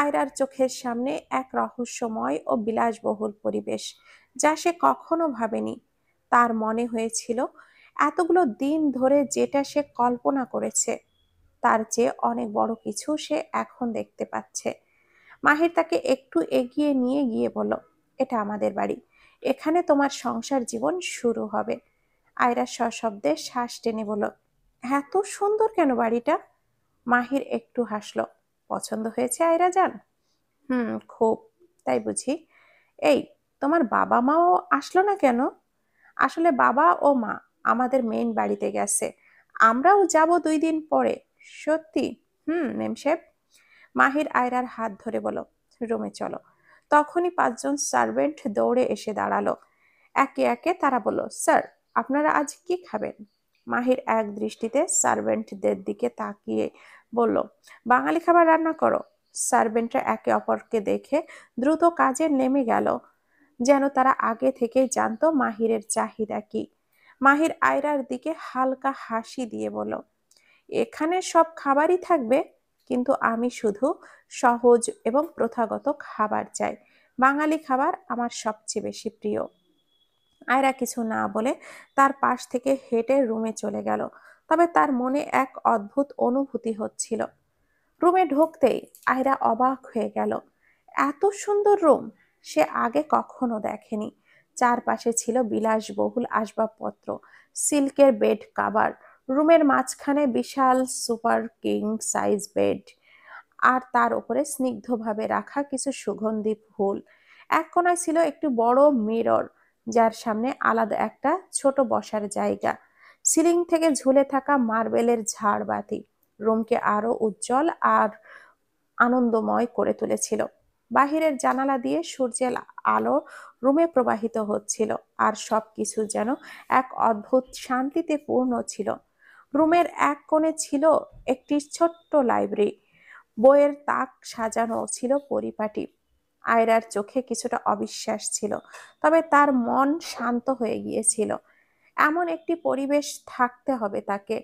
S1: আয়রার চোখের সামনে এক রহস্যময় ও বিলাসবহুল পরিবেশ, যা সে কখনো ভাবেনি। তার মনে হয়েছিল এতগুলো দিন ধরে যেটা সে কল্পনা করেছে তার চেয়ে অনেক বড় কিছু সে এখন দেখতে পাচ্ছে। মাহির তাকে একটু এগিয়ে নিয়ে গিয়ে বলল, এটা আমাদের বাড়ি, এখানে তোমার সংসার জীবন শুরু হবে। আয়রা সশব্দে শ্বাস টেনে বলল, এত সুন্দর কেন বাড়িটা? মাহির একটু হাসলো। পছন্দ হয়েছে আয়রা জান? খুব। তাই বুঝি? এই, তোমার বাবা মাও আসলো না কেন? আসলে বাবা ও মা আমাদের মেইন বাড়িতে গেছে, আমরাও যাব 2 দিন পরে। সত্যি? মেম সাহেব। মাহির আয়রার হাত ধরে বলো, রুমে চলো। তখনই 5জন সার্ভেন্ট দৌড়ে এসে দাঁড়ালো। একে একে তারা বলল, স্যার, আপনারা আজ কি খাবেন? মাহির এক দৃষ্টিতে সার্ভেন্টদের দিকে তাকিয়ে বলল, বাঙালি খাবার রান্না করো। সার্ভেন্টরা একে অপরকে দেখে দ্রুত কাজে নেমে গেল, যেন তারা আগে থেকেই জানতো মাহিরের চাহিদা কি। মাহির আয়রার দিকে হালকা হাসি দিয়ে বলল, এখানে সব খাবারই থাকবে, কিন্তু আমি শুধু সহজ এবং প্রথাগত খাবার চাই। বাঙালি খাবার আমার সবচেয়ে বেশি প্রিয়। আয়রা কিছু না বলে তার পাশ থেকে হেঁটে রুমে চলে গেল। তবে তার মনে এক অদ্ভুত অনুভূতি হচ্ছিল। রুমে ঢুকতেই আয়রা অবাক হয়ে গেল। এত সুন্দর রুম সে আগে কখনো দেখেনি। চারপাশে ছিল বিলাসবহুল আসবাবপত্র, সিল্কের বেড কাভার, রুমের মাঝখানে বিশাল সুপার কিং সাইজ বেড, আর তার উপরে স্নিগ্ধভাবে রাখা কিছু সুগন্ধি ফুল। এক কোনায় ছিল একটি বড় মিরর, যার সামনে আলাদা একটা ছোট বসার জায়গা। সিলিং থেকে ঝুলে থাকা মার্বেলের ঝাড়বাতি রুমকে আরো উজ্জ্বল আর আনন্দময় করে তুলেছিল। বাহিরের জানালা দিয়ে সূর্যের আলো রুমে প্রবাহিত হচ্ছিল, আর সবকিছু যেন এক অদ্ভুত শান্তিতে পূর্ণ ছিল। রুমের এক কোণে ছিল একটি ছোট্ট লাইব্রেরি, বইয়ের তাক সাজানো ছিল পরিপাটি। আয়রার চোখে কিছুটা অবিশ্বাস ছিল, তবে তার মন শান্ত হয়ে গিয়েছিল। এমন একটি পরিবেশ থাকতে হবে তাকে।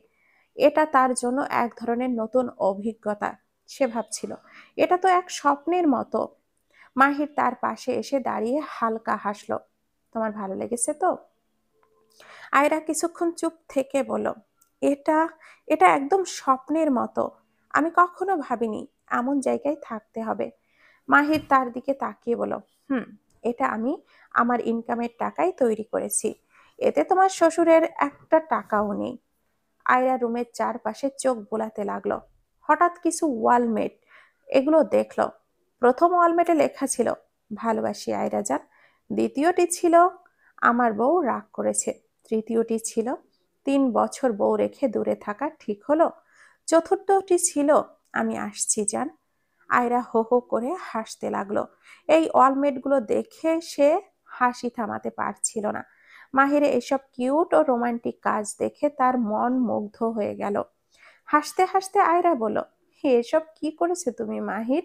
S1: এটা তার জন্য এক ধরনের নতুন অভিজ্ঞতা। সে ভাবছিল, এটা তো এক স্বপ্নের মতো। মাহির তার পাশে এসে দাঁড়িয়ে হালকা হাসলো। তোমার ভালো লেগেছে তো? আয়রা কিছুক্ষণ চুপ থেকে বলল, এটা এটা একদম স্বপ্নের মতো। আমি কখনো ভাবিনি এমন জায়গায় থাকতে হবে। মাহির তার দিকে তাকিয়ে বলল, এটা আমি আমার ইনকামের টাকায় তৈরি করেছি, এতে তোমার শ্বশুরের একটা টাকাও নেই। আয়রা রুমের চারপাশে চোখ বোলাতে লাগলো। হঠাৎ কিছু ওয়ালমেট এগুলো দেখলো। প্রথম ওয়ালমেটে লেখা ছিল, ভালোবাসি আয়রা জান। দ্বিতীয়টি ছিল, আমার বউ রাগ করেছে। তৃতীয়টি ছিল, 3 বছর বউ রেখে দূরে থাকা ঠিক হলো। চতুর্থটি ছিল, আমি আসছি জান। আয়রা হো হো করে হাসতে লাগলো। এই ওয়ালমেটগুলো দেখে সে হাসি থামাতে পারছিল না। মাহিরে এসব কিউট ও রোমান্টিক কাজ দেখে তার মন মুগ্ধ হয়ে গেল। হাসতে হাসতে আয়রা বলল, হে, এসব কি করেছো তুমি মাহির?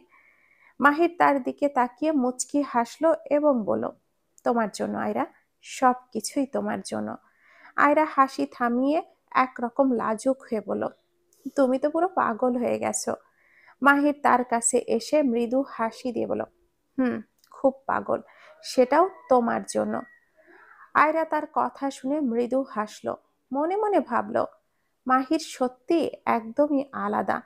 S1: মাহির তার দিকে তাকিয়ে মুচকি হাসলো এবং বলল, তোমার জন্য আয়রা, সব কিছুই তোমার জন্য। আয়রা হাসি থামিয়ে একরকম লাজুক হয়ে বলল, তুমি তো পুরো পাগল হয়ে গেছো। মাহির তার কাছে এসে মৃদু হাসি দিয়ে বলল, খুব পাগল, সেটাও তোমার জন্য। আয়রা তার কথা শুনে মৃদু হাসলো। মনে মনে ভাবলো, মাহির সত্যি একদমই আলাদা।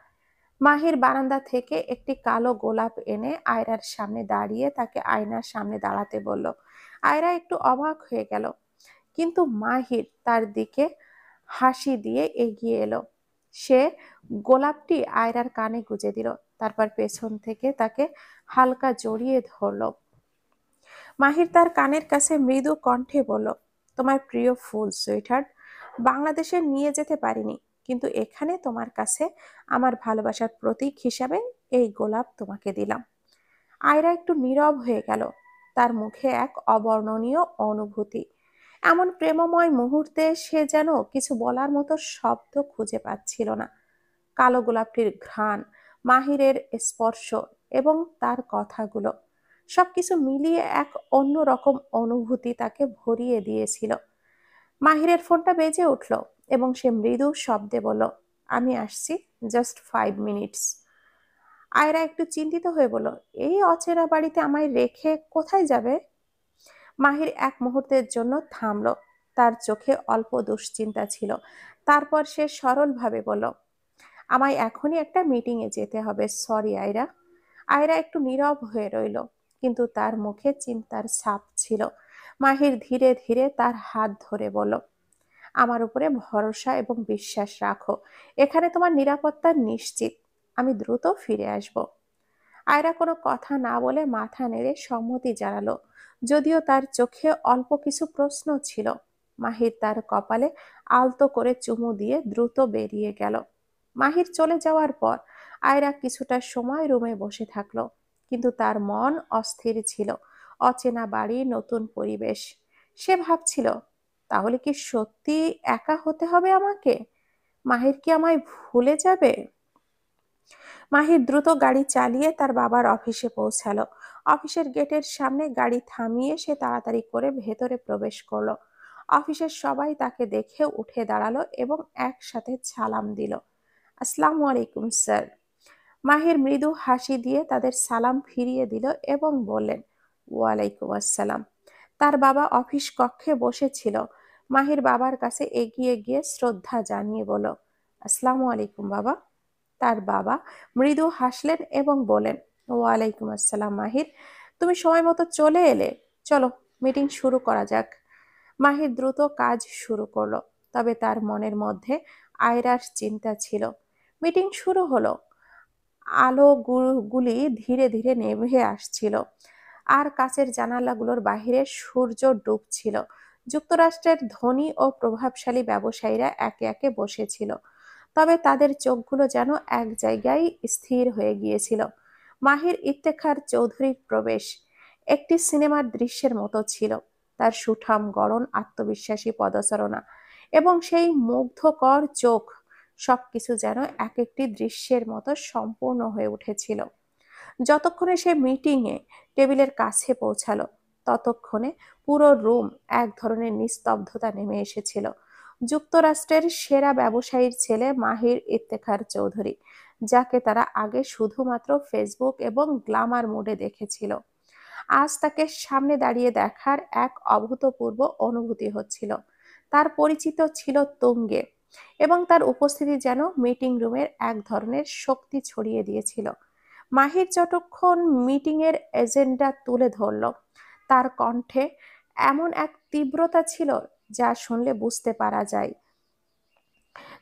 S1: মাহির বারান্দা থেকে একটি কালো গোলাপ এনে আয়রার সামনে দাঁড়িয়ে তাকে আয়নার সামনে দাঁড়াতে বলল। আয়রা একটু অবাক হয়ে গেল, কিন্তু মাহির তার দিকে হাসি দিয়ে এগিয়ে এলো। সে গোলাপটি আয়রার কানে গুজে দিল। তারপর পেছন থেকে তাকে হালকা জড়িয়ে ধরল। মাহির তার কানের কাছে মৃদু কণ্ঠে বলল, তোমার প্রিয় ফুল সুইটহার্ট, বাংলাদেশে নিয়ে যেতে পারিনি, কিন্তু এখানে তোমার কাছে আমার ভালোবাসার প্রতীক হিসাবে এই গোলাপ তোমাকে দিলাম। আয়রা একটু নীরব হয়ে গেল। তার মুখে এক অবর্ণনীয় অনুভূতি। এমন প্রেমময় মুহূর্তে সে যেন কিছু বলার মতো শব্দ খুঁজে পাচ্ছিল না। কালো গোলাপটির ঘ্রাণ, মাহিরের স্পর্শ এবং তার কথাগুলো সবকিছু মিলিয়ে এক অন্যরকম অনুভূতি তাকে ভরিয়ে দিয়েছিল। মাহিরের ফোনটা বেজে উঠল এবং সে মৃদু শব্দে বলল, আমি আসছি, জাস্ট 5 মিনিটস। আয়রা একটু চিন্তিত হয়ে বলল, এই অচেনা বাড়িতে আমায় রেখে কোথায় যাবে? মাহির এক মুহূর্তের জন্য থামল। তার চোখে অল্প দুশ্চিন্তা ছিল। তারপর সে সরলভাবে বলল, আমায় এখনই একটা মিটিংয়ে যেতে হবে, সরি আয়রা। আয়রা একটু নীরব হয়ে রইল, কিন্তু তার মুখে চিন্তার ছাপ ছিল। মাহির ধীরে ধীরে তার হাত ধরে বলল, আমার উপরে ভরসা এবং বিশ্বাস রাখো, এখানে তোমার নিরাপত্তা নিশ্চিত, আমি দ্রুত ফিরে আসব। আয়রা কোনো কথা না বলে মাথা নেড়ে সম্মতি জানালো, যদিও তার চোখে অল্প কিছু প্রশ্ন ছিল। মাহির তার কপালে আলতো করে চুমু দিয়ে দ্রুত বেরিয়ে গেল। মাহির চলে যাওয়ার পর আয়রা কিছুটা সময় রুমে বসে থাকলো, কিন্তু তার মন অস্থির ছিল। অচেনা বাড়ি, নতুন পরিবেশ। সে ভাবছিল, তাহলে কি সত্যি একা হতে হবে আমাকে? মাহির কি আমায় ভুলে যাবে? মাহির দ্রুত গাড়ি চালিয়ে তার বাবার অফিসে পৌঁছালো। অফিসের গেটের সামনে গাড়ি থামিয়ে সে তাড়াতাড়ি করে ভেতরে প্রবেশ করলো। অফিসের সবাই তাকে দেখে উঠে দাঁড়ালো এবং একসাথে সালাম দিল। আসসালামু আলাইকুম স্যার। মাহির মৃদু হাসি দিয়ে তাদের সালাম ফিরিয়ে দিল এবং বললেন, ওয়ালাইকুম আসসালাম। তার বাবা অফিস কক্ষে বসেছিল। মাহির বাবার কাছে এগিয়ে গিয়ে শ্রদ্ধা জানিয়ে বলল, আসসালামু আলাইকুম বাবা। তার বাবা মৃদু হাসলেন এবং বলেন, ওয়ালাইকুম আসসালাম মাহির, তুমি সময় মতো চলে এলে। চলো, মিটিং শুরু করা যাক। মাহির দ্রুত কাজ শুরু করলো, তবে তার মনের মধ্যে আয়রার চিন্তা ছিল। মিটিং শুরু হলো। গুলি ধীরে ধীরে নেভে আসছিল, আর কাচের জানালাগুলোর বাহিরে সূর্য ডুবছিল। যুক্তরাষ্ট্রের ধনী ও প্রভাবশালী ব্যবসায়ীরা একে একে বসেছিল, তবে তাদের চোখগুলো যেন এক জায়গায় স্থির হয়ে গিয়েছিল। মাহির ইফতেখার চৌধুরীর প্রবেশ একটি সিনেমার দৃশ্যের মতো ছিল। তার সুঠাম গড়ন, আত্মবিশ্বাসী পদচারণা এবং সেই মুগ্ধকর চোখ, সবকিছু যেন এক একটি দৃশ্যের মতো সম্পূর্ণ হয়ে উঠেছিল। যতক্ষণে সে মিটিংয়ে টেবিলের কাছে পৌঁছালো, ততক্ষণে পুরো রুম এক ধরনের নিস্তব্ধতা নেমে এসেছিল। যুক্তরাষ্ট্রের সেরা ব্যবসায়ীর ছেলে মাহির ইফতেখার চৌধুরী, যাকে তারা আগে শুধুমাত্র ফেসবুক এবং গ্ল্যামার মোডে দেখেছিল, আজ তাকে সামনে দাঁড়িয়ে দেখার এক অভূতপূর্ব অনুভূতি হচ্ছিল। তার পরিচিত ছিল তুঙ্গে, এবং তার উপস্থিতি যেন মিটিং রুমের এক ধরনের শক্তি ছড়িয়ে দিয়েছিল। মাহির যতক্ষণ মিটিং এর এজেন্ডা তুলে ধরল, তার কণ্ঠে এমন এক তীব্রতা ছিল যা শুনলে বুঝতে পারা যায়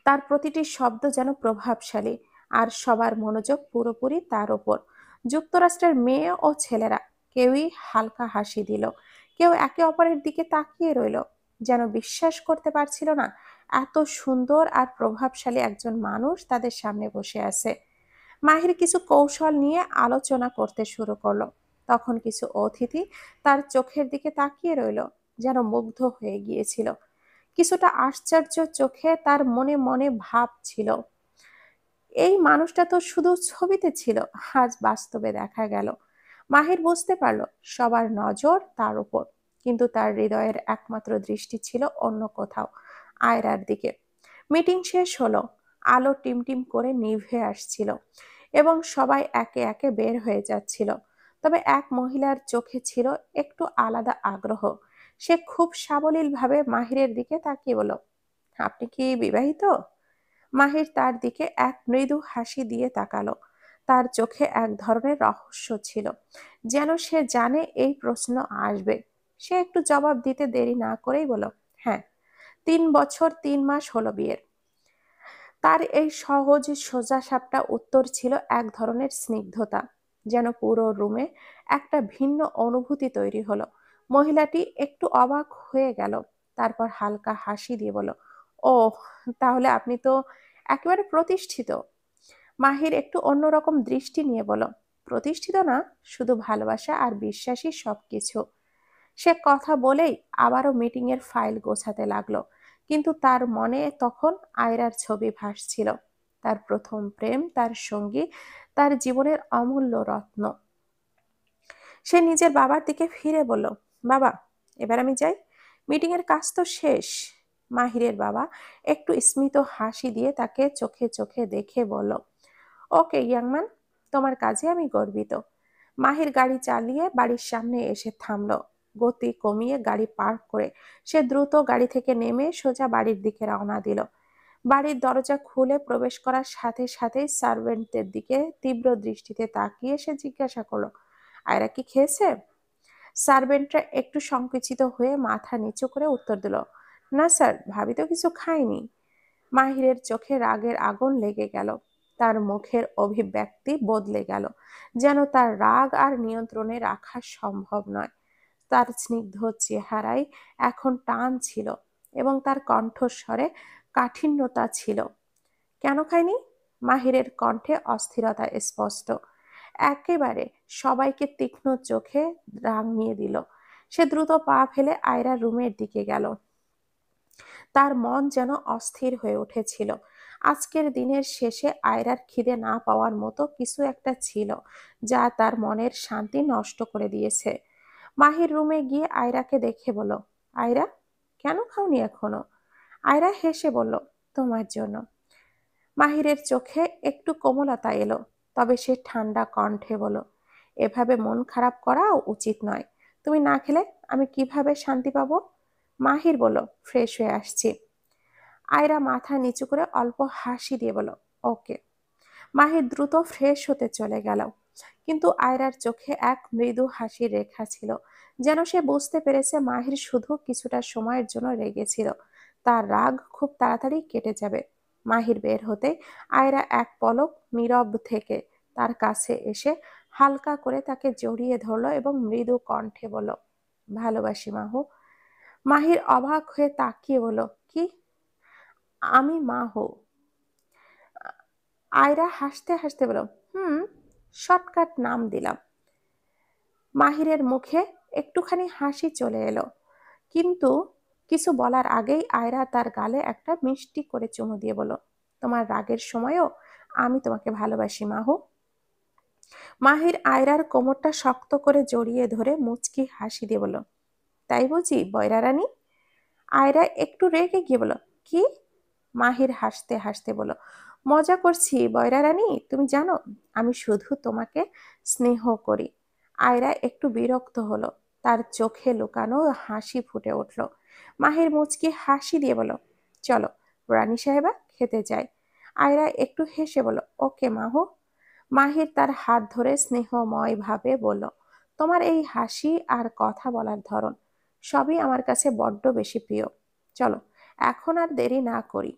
S1: তার প্রতিটি শব্দ যেন প্রভাবশালী, আর সবার মনোযোগ পুরোপুরি তার ওপর। যুক্তরাষ্ট্রের মেয়ে ও ছেলেরা কেউই হালকা হাসি দিল, কেউ একে অপরের দিকে তাকিয়ে রইল, যেন বিশ্বাস করতে পারছিল না এত সুন্দর আর প্রভাবশালী একজন মানুষ তাদের সামনে বসে আছে। মাহির কিছু কৌশল নিয়ে আলোচনা করতে শুরু করলো। তখন কিছু অতিথি তার চোখের দিকে তাকিয়ে রইল, যেন মুগ্ধ হয়ে গিয়েছিল। কিছুটা আশ্চর্য চোখে তার মনে মনে ভাবছিল, এই মানুষটা তো শুধু ছবিতে ছিল, আজ বাস্তবে দেখা গেল। মাহির বুঝতে পারলো সবার নজর তার উপর, কিন্তু তার হৃদয়ের একমাত্র দৃষ্টি ছিল অন্য কোথাও, আয়রার দিকে। মিটিং শেষ হলো, আলো টিমটিম করে নিভে আসছিল এবং সবাই একে একে বের হয়ে যাচ্ছিল। তবে এক মহিলার চোখে ছিল একটু আলাদা আগ্রহ। সে খুব সাবলীলভাবে মাহিরের দিকে তাকিয়ে বলল, আপনি কি বিবাহিত? মাহির তার দিকে এক মৃদু হাসি দিয়ে তাকালো। তার চোখে এক ধরনের রহস্য ছিল, যেন সে জানে এই প্রশ্ন আসবে। সে একটু জবাব দিতে দেরি না করেই বলল, হ্যাঁ, 3 বছর 3 মাস হলো বিয়ের। তার এই সহজ সোজাসাপটা উত্তর ছিল এক ধরনের স্নিগ্ধতা, যেন পুরো রুমে একটা ভিন্ন অনুভূতি তৈরি হলো। মহিলাটি একটু অবাক হয়ে গেল, তারপর হালকা হাসি দিয়ে বলল, ও, তাহলে আপনি তো একেবারে প্রতিষ্ঠিত। মাহির একটু অন্যরকম দৃষ্টি নিয়ে বলল, প্রতিষ্ঠিত না, শুধু ভালোবাসা আর বিশ্বাসী সবকিছু। সে কথা বলেই আবারও মিটিং এর ফাইল গোছাতে লাগলো, কিন্তু তার মনে তখন আয়রার ছবি ভাসছিল, তার প্রথম প্রেম, তার সঙ্গী, তার জীবনের অমূল্য রত্ন। সে নিজের বাবার দিকে ফিরে বলল, বাবা, এবার আমি যাই, মিটিং এর কাজ তো শেষ। মাহিরের বাবা একটু স্মিত হাসি দিয়ে তাকে চোখে চোখে দেখে বলল, ওকে ইয়াংম্যান, তোমার কাজে আমি গর্বিত। মাহির গাড়ি চালিয়ে বাড়ির সামনে এসে থামলো। গতি কমিয়ে গাড়ি পার্ক করে সে দ্রুত গাড়ি থেকে নেমে সোজা বাড়ির দিকে রওনা দিল। বাড়ির দরজা খুলে প্রবেশ করার সাথে সাথেই সার্ভেন্টদের দিকে তীব্র দৃষ্টিতে তাকিয়ে সে জিজ্ঞাসা করলো, আয়রা কি খেয়েছে? সার্ভেন্টরা একটু সংকুচিত হয়ে মাথা নিচু করে উত্তর দিল, না স্যার, ভাবি তো কিছু খায়নি। মাহিরের চোখে রাগের আগুন লেগে গেল, তার মুখের অভিব্যক্তি বদলে গেল, যেন তার রাগ আর নিয়ন্ত্রণে রাখা সম্ভব নয়। তার স্নিগ্ধ চেহারায় এখন টান ছিল এবং তার কণ্ঠস্বরে কাঠিন্যতা ছিল। কেন খায়নি? মাহিরের কণ্ঠে অস্থিরতা স্পষ্ট, একেবারে সবাইকে তীক্ষ্ণ চোখে রাঙিয়ে দিল। সে দ্রুত পা ফেলে আয়রার রুমের দিকে গেল। তার মন যেন অস্থির হয়ে উঠেছিল। আজকের দিনের শেষে আয়রার খিদে না পাওয়ার মতো কিছু একটা ছিল, যা তার মনের শান্তি নষ্ট করে দিয়েছে। মাহির রুমে গিয়ে আয়রাকে দেখে বলল, আয়রা, কেন খাওনি এখনো? আয়রা হেসে বলল, তোমার জন্য। মাহিরের চোখে একটু কোমলতা এলো, তবে সে ঠান্ডা কণ্ঠে বলল, এভাবে মন খারাপ করা উচিত নয়। তুমি না খেলে আমি কিভাবে শান্তি পাবো? মাহির বলল, ফ্রেশ হয়ে আসছি। আয়রা মাথা নিচু করে অল্প হাসি দিয়ে বলল, ওকে। মাহির দ্রুত ফ্রেশ হতে চলে গেল, কিন্তু আয়রার চোখে এক মৃদু হাসির রেখা ছিল, যেন সে বুঝতে পেরেছে মাহির শুধু কিছুটা সময়ের জন্য রেগেছিল, তার রাগ খুব তাড়াতাড়ি কেটে যাবে। মাহির বের হতে আয়রা এক পলক নীরব থেকে তার কাছে এসে হালকা করে তাকে জড়িয়ে ধরলো এবং মৃদু কণ্ঠে বলল, ভালোবাসি মাহু। মাহির অবাক হয়ে তাকিয়ে বলল, কি? আমি মাহু? আয়রা হাসতে হাসতে বলল, হুম, শর্টকাট নাম দিলাম। মাহিরের মুখে একটুখানি হাসি চলে এলো, কিন্তু কিছু বলার আগেই আয়রা তার গালে একটা মিষ্টি করে চুমু দিয়ে বলল, তোমার রাগের সময়ও আমি তোমাকে ভালোবাসি মাহু। মাহির আয়রার কোমরটা শক্ত করে জড়িয়ে ধরে মুচকি হাসি দিয়ে বলল, তাই বুঝি বয়রা রানী? আয়রা একটু রেগে গিয়ে বলল, কি? মাহির হাসতে হাসতে বলল, মজা করছি বয়রা রানী, তুমি জানো আমি শুধু তোমাকে স্নেহ করি। আয়রা একটু বিরক্ত হলো, তার চোখে লুকানো হাসি ফুটে উঠল। মাহির মুচকি হাসি দিয়ে বলল, চলো রানী সাহেবা, খেতে যাই। আয়রা একটু হেসে বলল, ওকে মাহু। মাহির তার হাত ধরে স্নেহময় ভাবে বলল, তোমার এই হাসি আর কথা বলার ধরন সবই আমার কাছে বড্ড বেশি প্রিয়। চলো এখন আর দেরি না করি।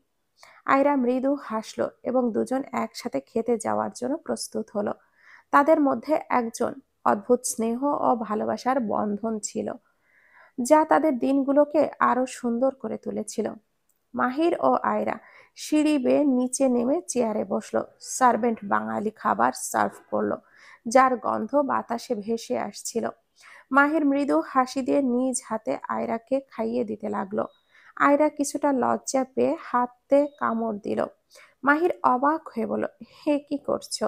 S1: আয়রা মৃদু হাসলো এবং দুজন একসাথে খেতে যাওয়ার জন্য প্রস্তুত হলো। তাদের মধ্যে একজন অদ্ভুত স্নেহ ও ভালোবাসার বন্ধন ছিল, যা তাদের দিনগুলোকে আরো সুন্দর করে তুলেছিল। মাহির ও আয়রা সিঁড়ি বেয়ে নিচে নেমে চেয়ারে বসলো। সার্ভেন্ট বাঙালি খাবার সার্ভ করলো, যার গন্ধ বাতাসে ভেসে আসছিল। মাহির মৃদু হাসি দিয়ে নিজ হাতে আয়রাকে খাইয়ে দিতে লাগলো। আয়রা কিছুটা লজ্জা পেয়ে হাতে কামড় দিল। মাহির অবাক হয়ে বলল, হে, কি করছো?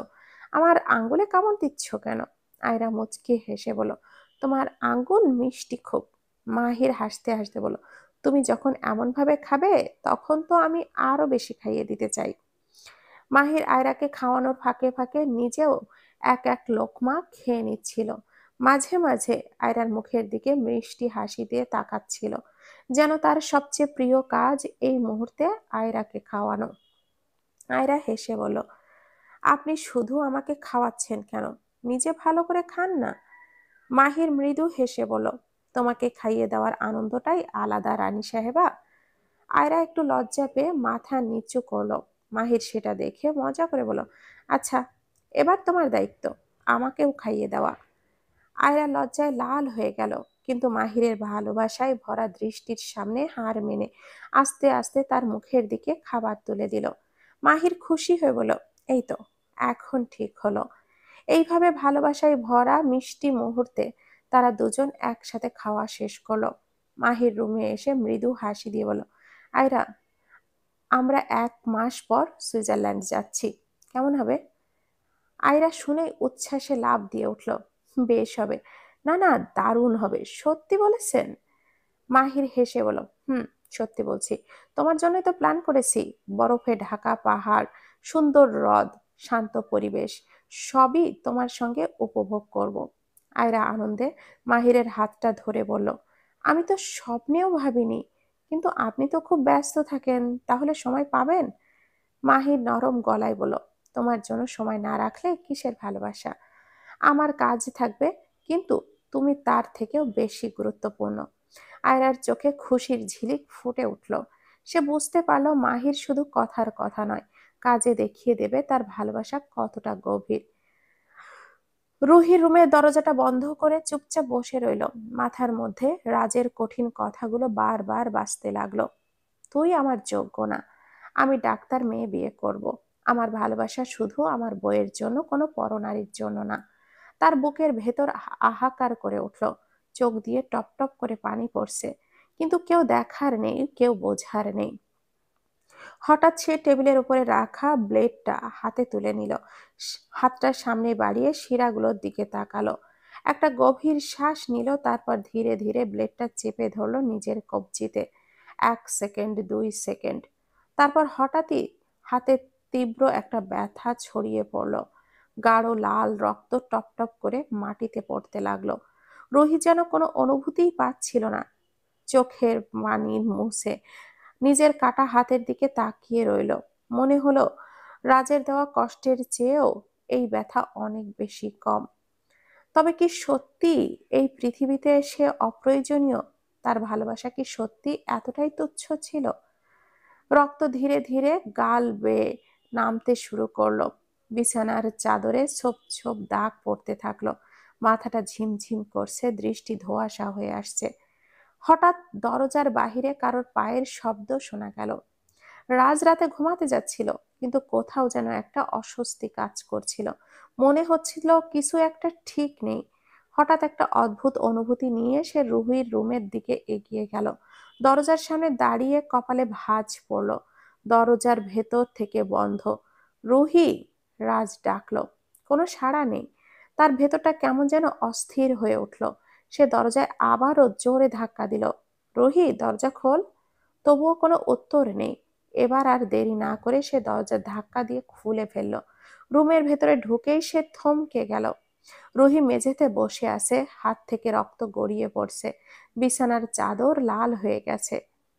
S1: আমার আঙ্গুলে কামড় দিচ্ছ কেন? আয়রা মুচকি হেসে বলল, তোমার আঙ্গুল মিষ্টি খুব। মাহির হাসতে হাসতে বলল, তুমি যখন এমন ভাবে খাবে তখন তো আমি আরো বেশি খাইয়ে দিতে চাই। মাহির আয়রাকে খাওয়ানোর ফাঁকে ফাঁকে নিজেও এক এক লোকমা খেয়ে নিচ্ছিল। মাঝে মাঝে আয়রার মুখের দিকে মিষ্টি হাসি দিয়ে তাকাচ্ছিল, যেন তার সবচেয়ে প্রিয় কাজ এই মুহূর্তে আয়রাকে খাওয়ানো। আয়রা হেসে বলল, আপনি শুধু আমাকে খাওয়াচ্ছেন কেন, নিজে ভালো করে খান না। মাহির মৃদু হেসে বলল, তোমাকে খাইয়ে দেওয়ার আনন্দটাই আলাদা রানী সাহেবা। আয়রা একটু লজ্জা পেয়ে মাথা নিচু করলো। মাহির সেটা দেখে মজা করে বলল, আচ্ছা এবার তোমার দায়িত্ব আমাকেও খাইয়ে দেওয়া। আয়রা লজ্জায় লাল হয়ে গেল, কিন্তু মাহিরের ভালোবাসায় ভরা দৃষ্টির সামনে হার মেনে আস্তে আস্তে তার মুখের দিকে খাবার তুলে দিল। মাহির খুশি হয়ে বলল, এই তো, এখন ঠিক হলো। এইভাবে ভালোবাসায় ভরা মিষ্টি মুহূর্তে তারা দুজন একসাথে খাওয়া শেষ করলো। মাহির রুমে এসে মৃদু হাসি দিয়ে বলল, আয়রা, আমরা 1 মাস পর সুইজারল্যান্ড যাচ্ছি, কেমন হবে? আয়রা শুনে উচ্ছ্বাসে লাফ দিয়ে উঠল, বেশ হবে। না না, দারুণ হবে, সত্যি বলেছেন? মাহির হেসে বলল, সত্যি বলছি। তোমার জন্যই তো প্ল্যান করেছি। বরফে ঢাকা পাহাড়, সুন্দর হ্রদ, শান্ত পরিবেশ, সবই তোমার সঙ্গে উপভোগ করব। আয়রা আনন্দে মাহিরের হাতটা ধরে বলল, আমি তো স্বপ্নেও ভাবিনি, কিন্তু আপনি তো খুব ব্যস্ত থাকেন, তাহলে সময় পাবেন? মাহির নরম গলায় বলল, তোমার জন্য সময় না রাখলে কিসের ভালোবাসা? আমার কাজ থাকবে, কিন্তু তুমি তার থেকেও বেশি গুরুত্বপূর্ণ। আয়রার চোখে খুশির ঝিলিক ফুটে উঠল। সে বুঝতে পারল মাহির শুধু কথার কথা নয়, কাজে দেখিয়ে দেবে তার ভালোবাসা কতটা গভীর। রুহি রুমের দরজাটা বন্ধ করে চুপচাপ বসে রইল। মাথার মধ্যে রাজের কঠিন কথাগুলো বারবার বাজতে লাগলো। তুই আমার যোগ্য না, আমি ডাক্তার মেয়ে বিয়ে করব। আমার ভালোবাসা শুধু আমার বইয়ের জন্য, কোনো পরনারীর জন্য না। তার বুকের ভেতর হাহাকার করে উঠল, চোখ দিয়ে টপ টপ করে পানি পড়ছে, কিন্তু কেউ দেখার নেই, কেউ বোঝার নেই। হঠাৎ সে টেবিলের উপরে রাখা ব্লেডটা হাতে তুলে নিল। হাতটা সামনে বাড়িয়ে শিরাগুলোর দিকে তাকালো। একটা গভীর শ্বাস নিল, তারপর ধীরে ধীরে ব্লেডটা চেপে ধরলো নিজের কবজিতে। 1 সেকেন্ড, 2 সেকেন্ড, তারপর হঠাৎই হাতে তীব্র একটা ব্যথা ছড়িয়ে পড়লো। গাঢ় লাল রক্ত টপ টপ করে মাটিতে পড়তে লাগলো। রোহি যেন কোনো অনুভূতিই পাচ্ছিল না। চোখের পানি মুছে নিজের কাটা হাতের দিকে তাকিয়ে রইল। মনে হলো রাজের দেওয়া কষ্টের চেয়েও এই ব্যথা অনেক বেশি কম। তবে কি সত্যি এই পৃথিবীতে সে অপ্রয়োজনীয়? তার ভালোবাসা কি সত্যি এতটাই তুচ্ছ ছিল? রক্ত ধীরে ধীরে গাল বেয়ে নামতে শুরু করলো। বিছানার চাদরে ছোপ ছোপ দাগ পড়তে থাকলো। মাথাটা ঝিমঝিম করছে, দৃষ্টি ধোঁয়াশা হয়ে আসছে। হঠাৎ দরজার বাহিরে কারোর পায়ের শব্দ শোনা গেল। রাজ রাতে ঘুমাতে যাচ্ছিল, কিন্তু কোথাও যেন একটা অস্বস্তি কাজ করছিল। মনে হচ্ছিল কিছু একটা ঠিক নেই। হঠাৎ একটা অদ্ভুত অনুভূতি নিয়ে সে রুহির রুমের দিকে এগিয়ে গেল। দরজার সামনে দাঁড়িয়ে কপালে ভাঁজ পড়ল। দরজার ভেতর থেকে বন্ধ। রুহি! রাজ ডাকলো, কোনো সাড়া নেই। তার ভেতরটা কেমন যেন অস্থির হয়ে উঠল। সে দরজায় আবারও জোরে ধাক্কা দিল। রুহি, দরজা খোল। তবুও কোনো উত্তর নেই। এবার আর দেরি না করে সে দরজা ধাক্কা দিয়ে খুলে ফেলল। রুমের ভেতরে ঢুকেই সে থমকে গেল। রুহি মেঝেতে বসে আছে, হাত থেকে রক্ত গড়িয়ে পড়ছে। বিছানার চাদর লাল হয়ে গেছে,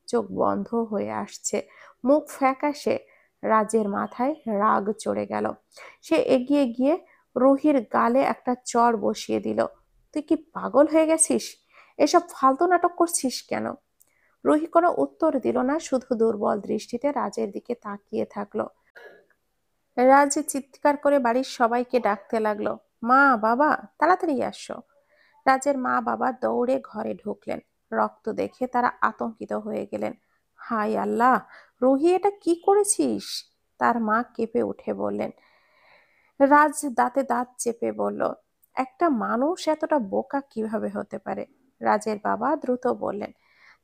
S1: চোখ বন্ধ হয়ে আসছে, মুখ ফ্যাকাশে। রাজের মাথায় রাগ চড়ে গেল। সে এগিয়ে গিয়ে রুহির গালে একটা চড় বসিয়ে দিল। তুই কি পাগল হয়ে গেছিস? এসব ফালতু নাটক করছিস কেন? রুহি কোনো উত্তর দিল না, শুধু দুর্বল দৃষ্টিতে রাজের দিকে তাকিয়ে থাকলো। রাজ চিৎকার করে বাড়ির সবাইকে ডাকতে লাগলো, মা, বাবা, তাড়াতাড়ি আসো। রাজের মা বাবা দৌড়ে ঘরে ঢুকলেন। রক্ত দেখে তারা আতঙ্কিত হয়ে গেলেন। হায় আল্লাহ, রুহি, এটা কি করেছিস? তার মা কেঁপে উঠে বললেন। রাজ দাঁতে দাঁত চেপে বলল, একটা মানুষ এতটা বোকা কিভাবে হতে পারে? রাজের বাবা দ্রুত বললেন,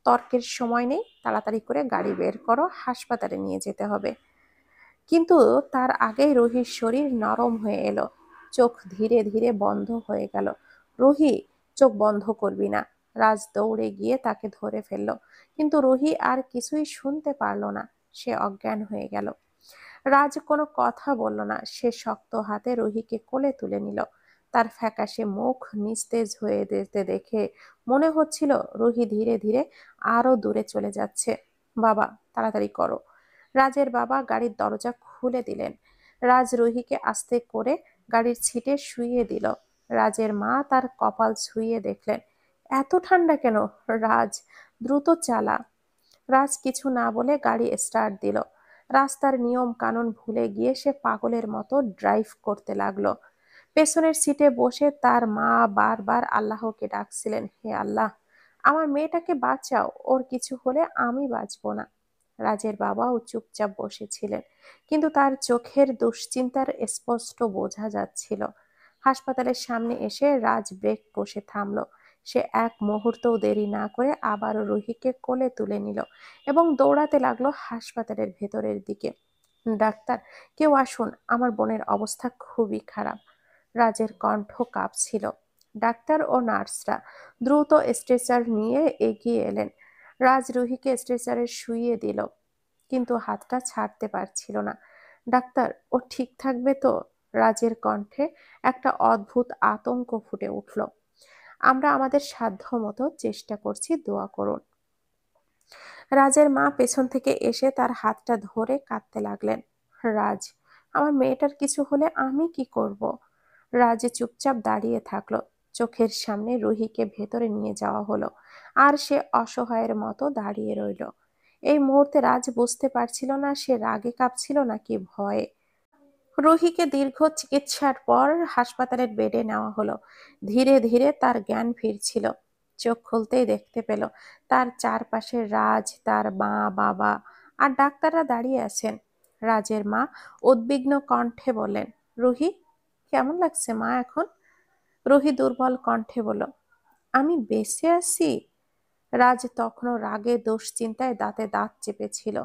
S1: তর্কের সময় নেই, তাড়াতাড়ি করে গাড়ি বের করো, হাসপাতালে নিয়ে যেতে হবে। কিন্তু তার আগেই রুহির শরীর নরম হয়ে এলো। চোখ ধীরে ধীরে বন্ধ হয়ে গেল। রুহি, চোখ বন্ধ করবি না। রাজ দৌড়ে গিয়ে তাকে ধরে ফেলল, কিন্তু রুহি আর কিছুই শুনতে পারল না। সে অজ্ঞান হয়ে গেল। রাজ কোনো কথা বলল না। সে শক্ত হাতে রুহিকে কোলে তুলে নিল। তার ফ্যাকাশে মুখ নিস্তেজ হয়ে যেতে দেখে মনে হচ্ছিল রুহি ধীরে ধীরে আরো দূরে চলে যাচ্ছে। বাবা, তাড়াতাড়ি করো। রাজের বাবা গাড়ির দরজা খুলে দিলেন। রাজ রুহিকে আস্তে করে গাড়ির সিটে শুইয়ে দিল। রাজের মা তার কপাল ছুঁয়ে দেখলেন। এত ঠান্ডা কেন? রাজ, দ্রুত চালা। রাজ কিছু না বলে গাড়ি স্টার্ট দিল। রাস্তার নিয়ম কানুন ভুলে গিয়ে সে পাগলের মতো ড্রাইভ করতে লাগলো। পেছনের সিটে বসে তার মা বারবার আল্লাহকে ডাকছিলেন, হে আল্লাহ, আমার মেয়েটাকে বাঁচাও, ওর কিছু হলে আমি বাঁচবো না। রাজের বাবাও চুপচাপ বসেছিলেন, কিন্তু তার চোখের দুশ্চিন্তার স্পষ্ট বোঝা যাচ্ছিল। হাসপাতালের সামনে এসে রাজ ব্রেক কষে থামলো। সে এক মুহূর্তও দেরি না করে আবারও রুহিকে কোলে তুলে নিল এবং দৌড়াতে লাগলো হাসপাতালের ভেতরের দিকে। ডাক্তার, কেউ আসুন, আমার বোনের অবস্থা খুবই খারাপ। রাজের কণ্ঠ কাঁপছিল। ডাক্তার ও নার্সরা দ্রুত স্ট্রেচার নিয়ে এগিয়ে এলেন। রাজ রুহিকে স্ট্রেচারে শুইয়ে দিল, কিন্তু হাতটা ছাড়তে পারছিল না। ডাক্তার, ও ঠিক থাকবে তো? রাজের কণ্ঠে একটা অদ্ভুত আতঙ্ক ফুটে উঠল। আমরা আমাদের সাধ্য মতো চেষ্টা করছি, দোয়া করুন। রাজের মা পেছন থেকে এসে তার হাতটা ধরে কাঁদতে লাগলেন। রাজ, আমার মেয়েটার কিছু হলে আমি কি করব? রাজ চুপচাপ দাঁড়িয়ে থাকলো। চোখের সামনে রুহিকে ভেতরে নিয়ে যাওয়া হলো, আর সে অসহায়ের মতো দাঁড়িয়ে রইল। এই মুহূর্তে রাজ বুঝতে পারছিল না সে রাগে কাঁপছিল নাকি ভয়ে। রুহিকে দীর্ঘ চিকিৎসার পর হাসপাতালের বেডে নেওয়া হলো। ধীরে ধীরে তার জ্ঞান ফিরছিল। চোখ খুলতেই দেখতে পেল তার চারপাশে রাজ, তার মা, বাবা আর ডাক্তাররা দাঁড়িয়ে আছেন। রাজের মা উদ্বিগ্ন কণ্ঠে বললেন, রুহি, কেমন লাগছে মা এখন? রুহি দুর্বল কণ্ঠে বলল, আমি বেঁচে আছি। রাজ তখনও রাগে দুশ্চিন্তায় দাঁতে দাঁত চেপেছিল,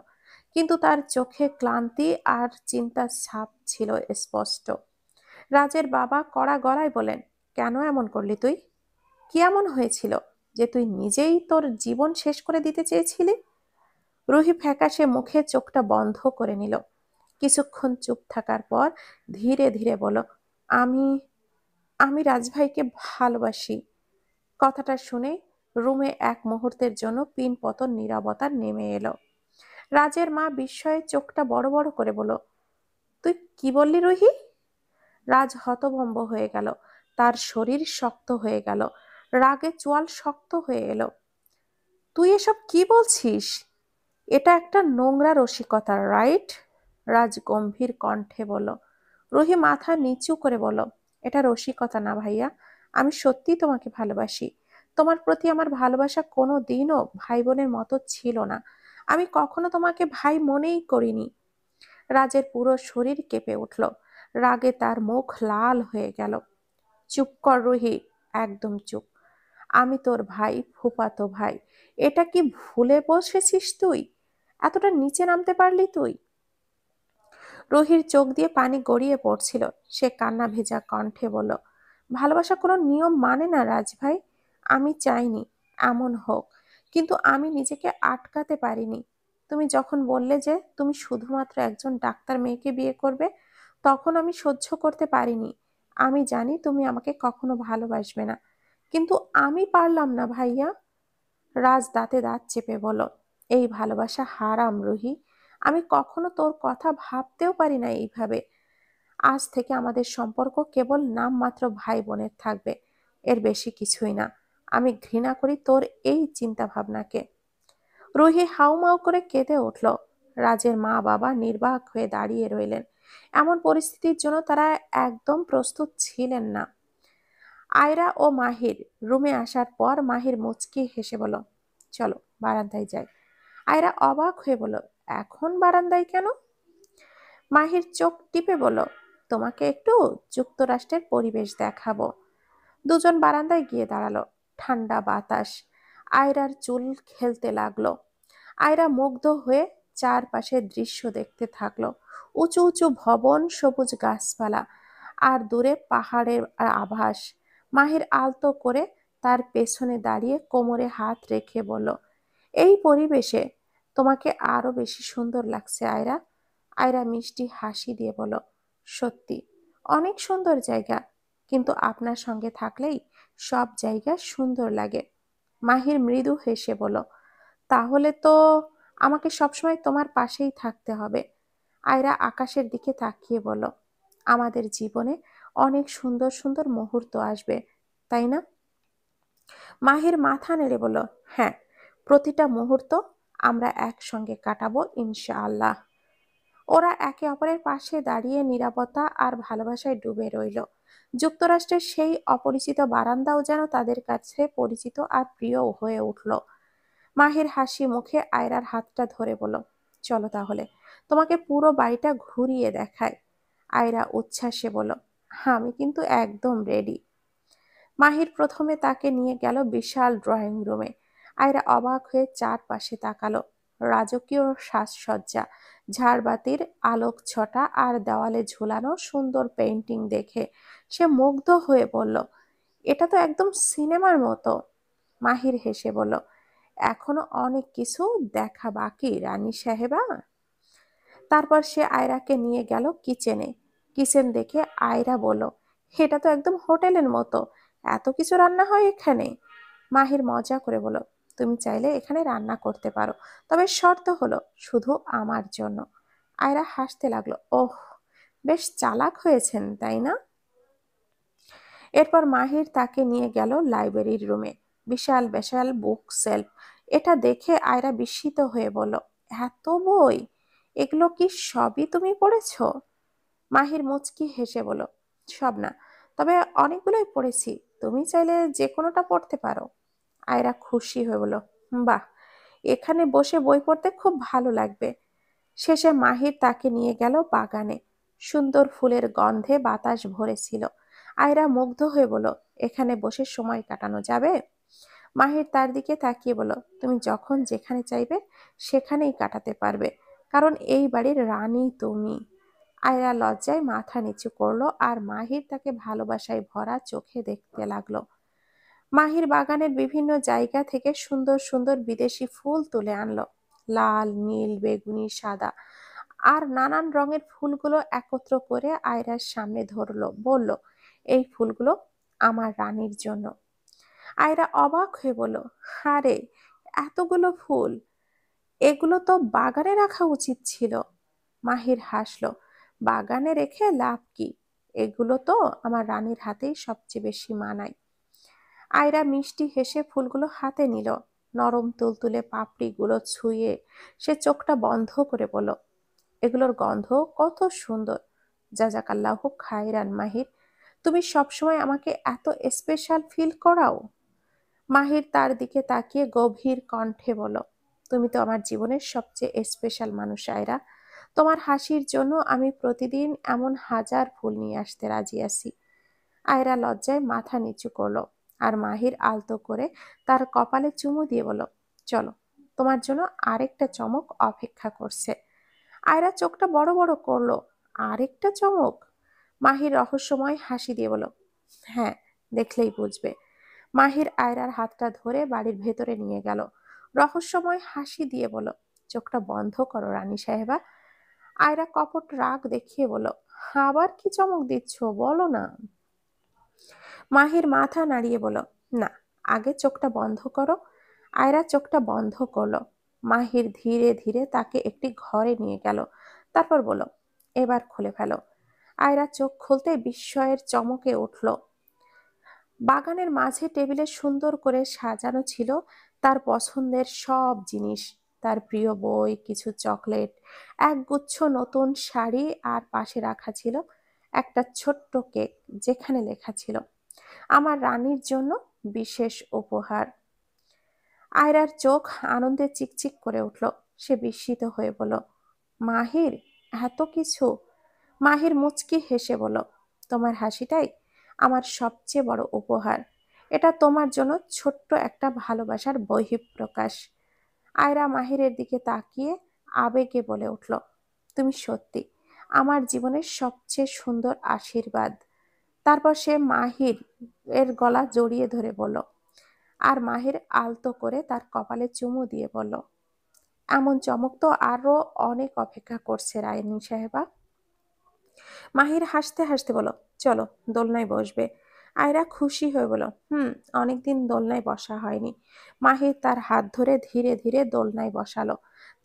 S1: কিন্তু তার চোখে ক্লান্তি আর চিন্তার ছাপ ছিল স্পষ্ট। রাজের বাবা কড়া গলায় বলেন, কেন এমন করলি তুই? কি এমন হয়েছিল যে তুই নিজেই তোর জীবন শেষ করে দিতে চেয়েছিলি? রুহি ফ্যাকাশে মুখে চোখটা বন্ধ করে নিল। কিছুক্ষণ চুপ থাকার পর ধীরে ধীরে বলল, আমি আমি রাজভাইকে ভালোবাসি। কথাটা শুনে রুমে এক মুহূর্তের জন্য পিনপতন নীরবতা নেমে এলো। রাজের মা বিস্ময়ে চোখটা বড় বড় করে বলল, তুই কি বললি রুহি? রাজ হতভম্ব হয়ে গেল। তার শরীর শক্ত হয়ে গেল, রাগে চোয়াল শক্ত হয়ে এলো। তুই এসব কি বলছিস? এটা একটা নোংরা রসিকতা, রাইট? রাজ গম্ভীর কণ্ঠে বলল। রুহি মাথা নিচু করে বলল, এটা রসিকতা না ভাইয়া, আমি সত্যি তোমাকে ভালোবাসি। তোমার প্রতি আমার ভালোবাসা কোনো দিনও ভাই বোনের মতো ছিল না। আমি কখনো তোমাকে ভাই মনেই করিনি। রাজের পুরো শরীর কেঁপে উঠল। রাগে তার মুখ লাল হয়ে গেল। চুপ কর রুহি, একদম চুপ। আমি তোর ভাই, ফুফাতো ভাই। এটা কি ভুলে বসেছিস তুই? এতটা নিচে নামতে পারলি তুই? রুহির চোখ দিয়ে পানি গড়িয়ে পড়ছিল। সে কান্না ভেজা কণ্ঠে বলল, ভালোবাসা কোনো নিয়ম মানে না রাজ ভাই। আমি চাইনি এমন হোক, কিন্তু আমি নিজেকে আটকাতে পারিনি। তুমি যখন বললে যে তুমি শুধুমাত্র একজন ডাক্তার মেয়েকে বিয়ে করবে, তখন আমি সহ্য করতে পারিনি। আমি জানি তুমি আমাকে কখনো ভালোবাসবে না, কিন্তু আমি পারলাম না ভাইয়া। রাজ দাঁতে দাঁত চেপে বলল, এই ভালোবাসা হারাম রুহি। আমি কখনো তোর কথা ভাবতেও পারি না এইভাবে। আজ থেকে আমাদের সম্পর্ক কেবল নামমাত্র ভাই বোনের থাকবে, এর বেশি কিছুই না। আমি ঘৃণা করি তোর এই চিন্তা ভাবনাকে। রুহি হাউমাউ করে কেঁদে উঠল। রাজের মা বাবা নির্বাক হয়ে দাঁড়িয়ে রইলেন। এমন পরিস্থিতির জন্য তারা একদম প্রস্তুত ছিলেন না। আয়রা ও মাহির রুমে আসার পর মাহির মুচকি হেসে বলল, চলো বারান্দায় যাই। আয়রা অবাক হয়ে বলল, এখন বারান্দায় কেন? মাহির চোখ টিপে বলল, তোমাকে একটু যুক্তরাষ্ট্রের পরিবেশ দেখাবো। দুজন বারান্দায় গিয়ে দাঁড়ালো। ঠান্ডা বাতাস, আয়রার চুল খেলতে লাগলো। আয়রা মুগ্ধ হয়ে চারপাশের দৃশ্য দেখতে থাকলো। উঁচু উঁচু ভবন, সবুজ গাছপালা আর দূরে পাহাড়ের আভাস। মাহির আলতো করে তার পেছনে দাঁড়িয়ে কোমরে হাত রেখে বলল, এই পরিবেশে তোমাকে আরো বেশি সুন্দর লাগছে আয়রা। আয়রা মিষ্টি হাসি দিয়ে বলল, সত্যি অনেক সুন্দর জায়গা, কিন্তু আপনার সঙ্গে থাকলেই সব জায়গা সুন্দর লাগে। মাহির মৃদু হেসে বলল, তাহলে তো আমাকে সবসময় তোমার পাশেই থাকতে হবে। আয়রা আকাশের দিকে তাকিয়ে বলল, আমাদের জীবনে অনেক সুন্দর সুন্দর মুহূর্ত আসবে, তাই না? মাহির মাথা নেড়ে বলল, হ্যাঁ, প্রতিটা মুহূর্ত আমরা একসঙ্গে কাটাবো ইনশাআল্লাহ। ওরা একে অপরের পাশে দাঁড়িয়ে নীরবতা আর ভালোবাসায় ডুবে রইল। যুক্তরাষ্ট্রের সেই অপরিচিত বারান্দাও যেন তাদের কাছে পরিচিত আর প্রিয় হয়ে উঠল। মাহির হাসি মুখে আয়রার হাতটা ধরে বলল, চলো তাহলে, তোমাকে পুরো বাড়িটা ঘুরিয়ে দেখায়। আয়রা উচ্ছ্বাসে বলল, আমি কিন্তু একদম রেডি। মাহির প্রথমে তাকে নিয়ে গেল বিশাল ড্রয়িং রুমে। আয়রা অবাক হয়ে চারপাশে তাকালো। রাজকীয় সাজসজ্জা, ঝাড়বাতির আলোকছটা আর দেওয়ালে ঝুলানো সুন্দর পেইন্টিং দেখে সে মুগ্ধ হয়ে বলল, এটা তো একদম সিনেমার মতো। মাহির হেসে বলল, এখনো অনেক কিছু দেখা বাকি রানী সাহেবা। তারপর সে আয়রাকে নিয়ে গেল কিচেনে। কিচেন দেখে আয়রা বলল, এটা তো একদম হোটেলের মতো, এত কিছু রান্না হয় এখানে। মাহির মজা করে বলল, তুমি চাইলে এখানে রান্না করতে পারো, তবে শর্ত হলো শুধু আমার জন্য। আয়রা হাসতে লাগলো, ওহ, বেশ চালাক হয়েছেন তাই না। এরপর মাহির তাকে নিয়ে গেল লাইব্রেরির রুমে। বিশাল বিশাল বুক সেলফ। এটা দেখে আয়রা বিস্মিত হয়ে বলল, এত বই, এগুলো কি সবই তুমি পড়েছো? মাহির মুচকি হেসে বলল, সব না, তবে অনেকগুলোই পড়েছি, তুমি চাইলে যে কোনোটা পড়তে পারো। আয়রা খুশি হয়ে বলল, বাহ, এখানে বসে বই পড়তে খুব ভালো লাগবে। শেষে মাহির তাকে নিয়ে গেল বাগানে। সুন্দর ফুলের গন্ধে বাতাস ভরেছিল। আয়রা মুগ্ধ হয়ে বলল, এখানে বসে সময় কাটানো যাবে? মাহির তার দিকে তাকিয়ে বলল, তুমি যখন যেখানে চাইবে সেখানেই কাটাতে পারবে, কারণ এই বাড়ির রানী তুমি। আয়রা লজ্জায় মাথা নিচু করলো আর মাহির তাকে ভালোবাসায় ভরা চোখে দেখতে লাগলো। মাহির বাগানের বিভিন্ন জায়গা থেকে সুন্দর সুন্দর বিদেশি ফুল তুলে আনলো। লাল, নীল, বেগুনি, সাদা আর নানান রঙের ফুলগুলো একত্র করে আয়রার সামনে ধরলো, বলল, এই ফুলগুলো আমার রানীর জন্য। আয়রা অবাক হয়ে বলল, আরে, এতগুলো ফুল, এগুলো তো বাগানে রাখা উচিত ছিল। মাহির হাসলো, বাগানে রেখে লাভ কি, এগুলো তো আমার রানীর হাতেই সবচেয়ে বেশি মানায়। আয়রা মিষ্টি হেসে ফুলগুলো হাতে নিল। নরম তুলতুলে পাপড়িগুলো ছুঁয়ে সে চোখটা বন্ধ করে বলল, এগুলোর গন্ধ কত সুন্দর। জাজাকাল্লাহু খায়রান মাহির, তুমি সবসময় আমাকে এত স্পেশাল ফিল করাও। মাহির তার দিকে তাকিয়ে গভীর কণ্ঠে বলল, তুমি তো আমার জীবনের সবচেয়ে স্পেশাল মানুষ আয়রা। তোমার হাসির জন্য আমি প্রতিদিন এমন হাজার ফুল নিয়ে আসতে রাজি আছি। আয়রা লজ্জায় মাথা নিচু করলো আর মাহির আলতো করে তার কপালে চুমু দিয়ে বলল, চলো, তোমার জন্য আরেকটা চমক অপেক্ষা করছে। আয়রা চোখটা বড় বড় করলো, আরেকটা চমক? মাহির রহস্যময় হাসি দিয়ে বলল, হ্যাঁ, দেখলেই বুঝবে। মাহির আয়রার হাতটা ধরে বাড়ির ভেতরে নিয়ে গেল। রহস্যময় হাসি দিয়ে বলল, চোখটা বন্ধ করো রানী সাহেবা। আয়রা কপট রাগ দেখিয়ে বলল, আবার কি চমক দিচ্ছ, বলো না। মাহির মাথা নাড়িয়ে বলল, না, আগে চোখটা বন্ধ করো। আয়রা চোখটা বন্ধ করলো। মাহির ধীরে ধীরে তাকে একটি ঘরে নিয়ে গেল। তারপর বলল, এবার খুলে ফেলো। আয়রা চোখ খুলতে বিস্ময়ের চমকে উঠল। বাগানের মাঝে টেবিলে সুন্দর করে সাজানো ছিল তার পছন্দের সব জিনিস, তার প্রিয় বই, কিছু চকলেট, একগুচ্ছ নতুন শাড়ি, আর পাশে রাখা ছিল একটা ছোট্ট কেক, যেখানে লেখা ছিল, আমার রানীর জন্য বিশেষ উপহার। আয়রার চোখ আনন্দে চিকচিক করে উঠল। সে বিস্মিত হয়ে বলল, মাহির, এত কিছু? মাহির মুচকি হেসে বলল, তোমার হাসিটাই আমার সবচেয়ে বড় উপহার। এটা তোমার জন্য ছোট্ট একটা ভালোবাসার বহিঃপ্রকাশ। আয়রা মাহিরের দিকে তাকিয়ে আবেগে বলে উঠল, তুমি সত্যি আমার জীবনের সবচেয়ে সুন্দর আশীর্বাদ। তারপর সে মাহির এর গলা জড়িয়ে ধরে বলল, আর মাহির আলতো করে তার কপালে চুমু দিয়ে বলল, এমন চমক তো আরো অনেক অপেক্ষা করছে রানী সাহেবা। মাহির হাসতে হাসতে বলল, চলো, দোলনায় বসবে। আয়রা খুশি হয়ে বলল, অনেকদিন দোলনায় বসা হয়নি। মাহির তার হাত ধরে ধীরে ধীরে দোলনায় বসালো।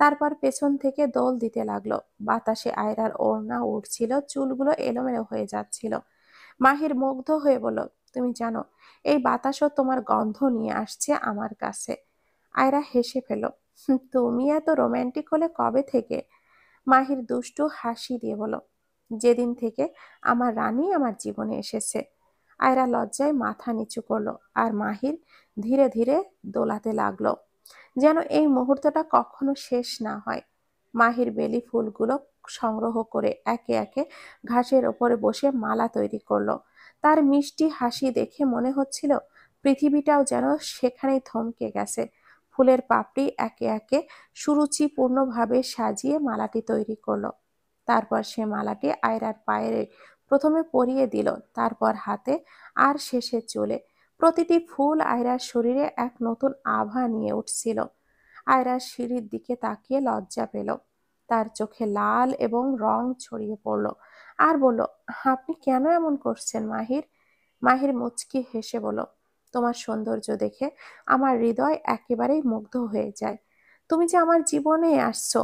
S1: তারপর পেছন থেকে দোল দিতে লাগলো। বাতাসে আয়রার ওড়না উড়ছিল, চুলগুলো এলোমেলো হয়ে যাচ্ছিল। মাহির মুগ্ধ হয়ে বলল, তুমি জানো, এই বাতাসও তোমার গন্ধ নিয়ে আসছে আমার কাছে। আয়রা হেসে ফেল, তুমি এত রোমান্টিক হলে কবে থেকে? মাহির দুষ্টু হাসি দিয়ে বলল, যেদিন থেকে আমার রানী আমার জীবনে এসেছে। আয়রা লজ্জায় মাথা নিচু করলো, আর মাহির ধীরে ধীরে দোলাতে লাগলো, যেন এই মুহূর্তটা কখনো শেষ না হয়। মাহির বেলি ফুলগুলো সংগ্রহ করে একে একে ঘাসের ওপরে বসে মালা তৈরি করলো। তার মিষ্টি হাসি দেখে মনে হচ্ছিল পৃথিবীটাও যেন সেখানেই থমকে গেছে। ফুলের পাপড়ি একে একে সুরুচিপূর্ণভাবে সাজিয়ে মালাটি তৈরি করলো। তারপর সে মালাটি আয়রার পায়ে প্রথমে পরিয়ে দিল, তারপর হাতে, আর শেষে চুলে। প্রতিটি ফুল আয়রার শরীরে এক নতুন আভা নিয়ে উঠছিল। আয়রা সিঁড়ির দিকে তাকিয়ে লজ্জা পেল। তার চোখে লাল এবং রং ছড়িয়ে পড়ল, আর বলল, আপনি কেন এমন করছেন মাহির? মাহির মুচকি হেসে বলল, তোমার সৌন্দর্য দেখে আমার হৃদয় একেবারেই মুগ্ধ হয়ে যায়। তুমি যে আমার জীবনে আসছো,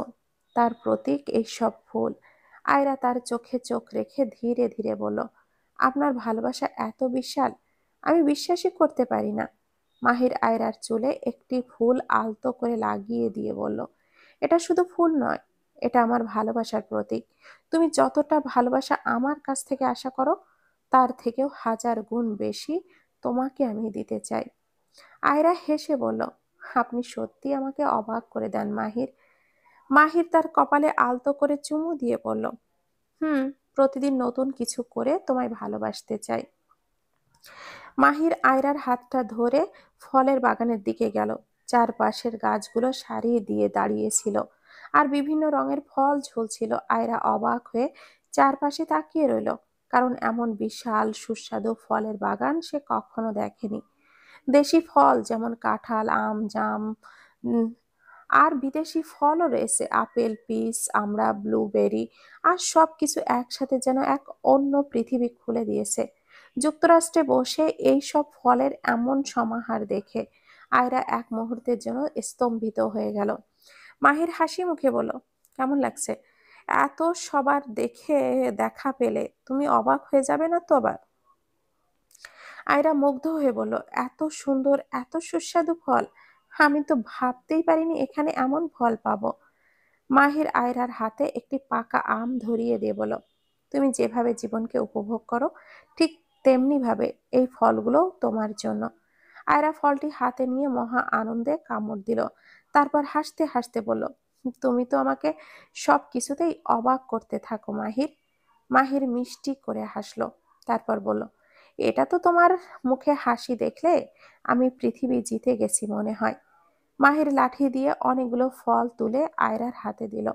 S1: তার প্রতীক এই সব ফুল। আয়রা তার চোখে চোখ রেখে ধীরে ধীরে বলল, আপনার ভালোবাসা এত বিশাল, আমি বিশ্বাসই করতে পারি না। মাহির আয়রার চুলে একটি ফুল আলতো করে লাগিয়ে দিয়ে বলল, এটা শুধু ফুল নয়, এটা আমার ভালোবাসার প্রতীক। তুমি যতটা ভালোবাসা আমার কাছ থেকে আশা করো, তার থেকেও 1000 গুণ বেশি তোমাকে আমি দিতে চাই। আয়রা হেসে বলল, আপনি সত্যি আমাকে অবাক করে দেন মাহির। মাহির তার কপালে আলতো করে চুমু দিয়ে বলল, হুম, প্রতিদিন নতুন কিছু করে তোমায় ভালোবাসতে চাই। মাহির আয়রার হাতটা ধরে ফলের বাগানের দিকে গেল। চারপাশের গাছগুলো সারি দিয়ে দাঁড়িয়েছিল, আর বিভিন্ন রঙের ফল ঝুলছিল। আয়রা অবাক হয়ে চারপাশে তাকিয়ে রইল, কারণ এমন বিশাল সুস্বাদু ফলের বাগান সে কখনো দেখেনি। দেশি ফল যেমন কাঁঠাল, আম, জাম, উম, আর বিদেশি ফলও রয়েছে, আপেল, পিচ, আমড়া, ব্লুবেরি, আর সবকিছু একসাথে যেন এক অন্য পৃথিবী খুলে দিয়েছে। যুক্তরাষ্ট্রে বসে এই সব ফলের এমন সমাহার দেখে আয়রা এক মুহূর্তের জন্য স্তম্ভিত হয়ে গেল। মাহির হাসি মুখে বলল, কেমন লাগছে? এত সবার দেখা পেলে তুমি অবাক হয়ে যাবে না তো আবার? আয়রা মুগ্ধ হয়ে বলল, এত সুন্দর, এত সুস্বাদু ফল! আমি তো ভাবতেই পারিনি এখানে এমন ফল পাবো। মাহির আয়রার হাতে একটি পাকা আম ধরিয়ে দিয়ে বলল, তুমি যেভাবে জীবনকে উপভোগ করো, ঠিক তেমনি ভাবে এই ফলগুলো তোমার জন্য। আয়রা ফলটি হাতে নিয়ে মহা আনন্দে কামড় দিল, তারপর হাসতে হাসতে বলল, তুমি তো আমাকে সব কিছুতেই অবাক করতে থাকো মাহির। মাহির মিষ্টি করে হাসলো, তারপর বলল, এটা তো তোমার মুখে হাসি দেখলে আমি পৃথিবী জিতে গেছি মনে হয়। মাহির লাঠি দিয়ে অনেকগুলো ফল তুলে আয়রার হাতে দিল।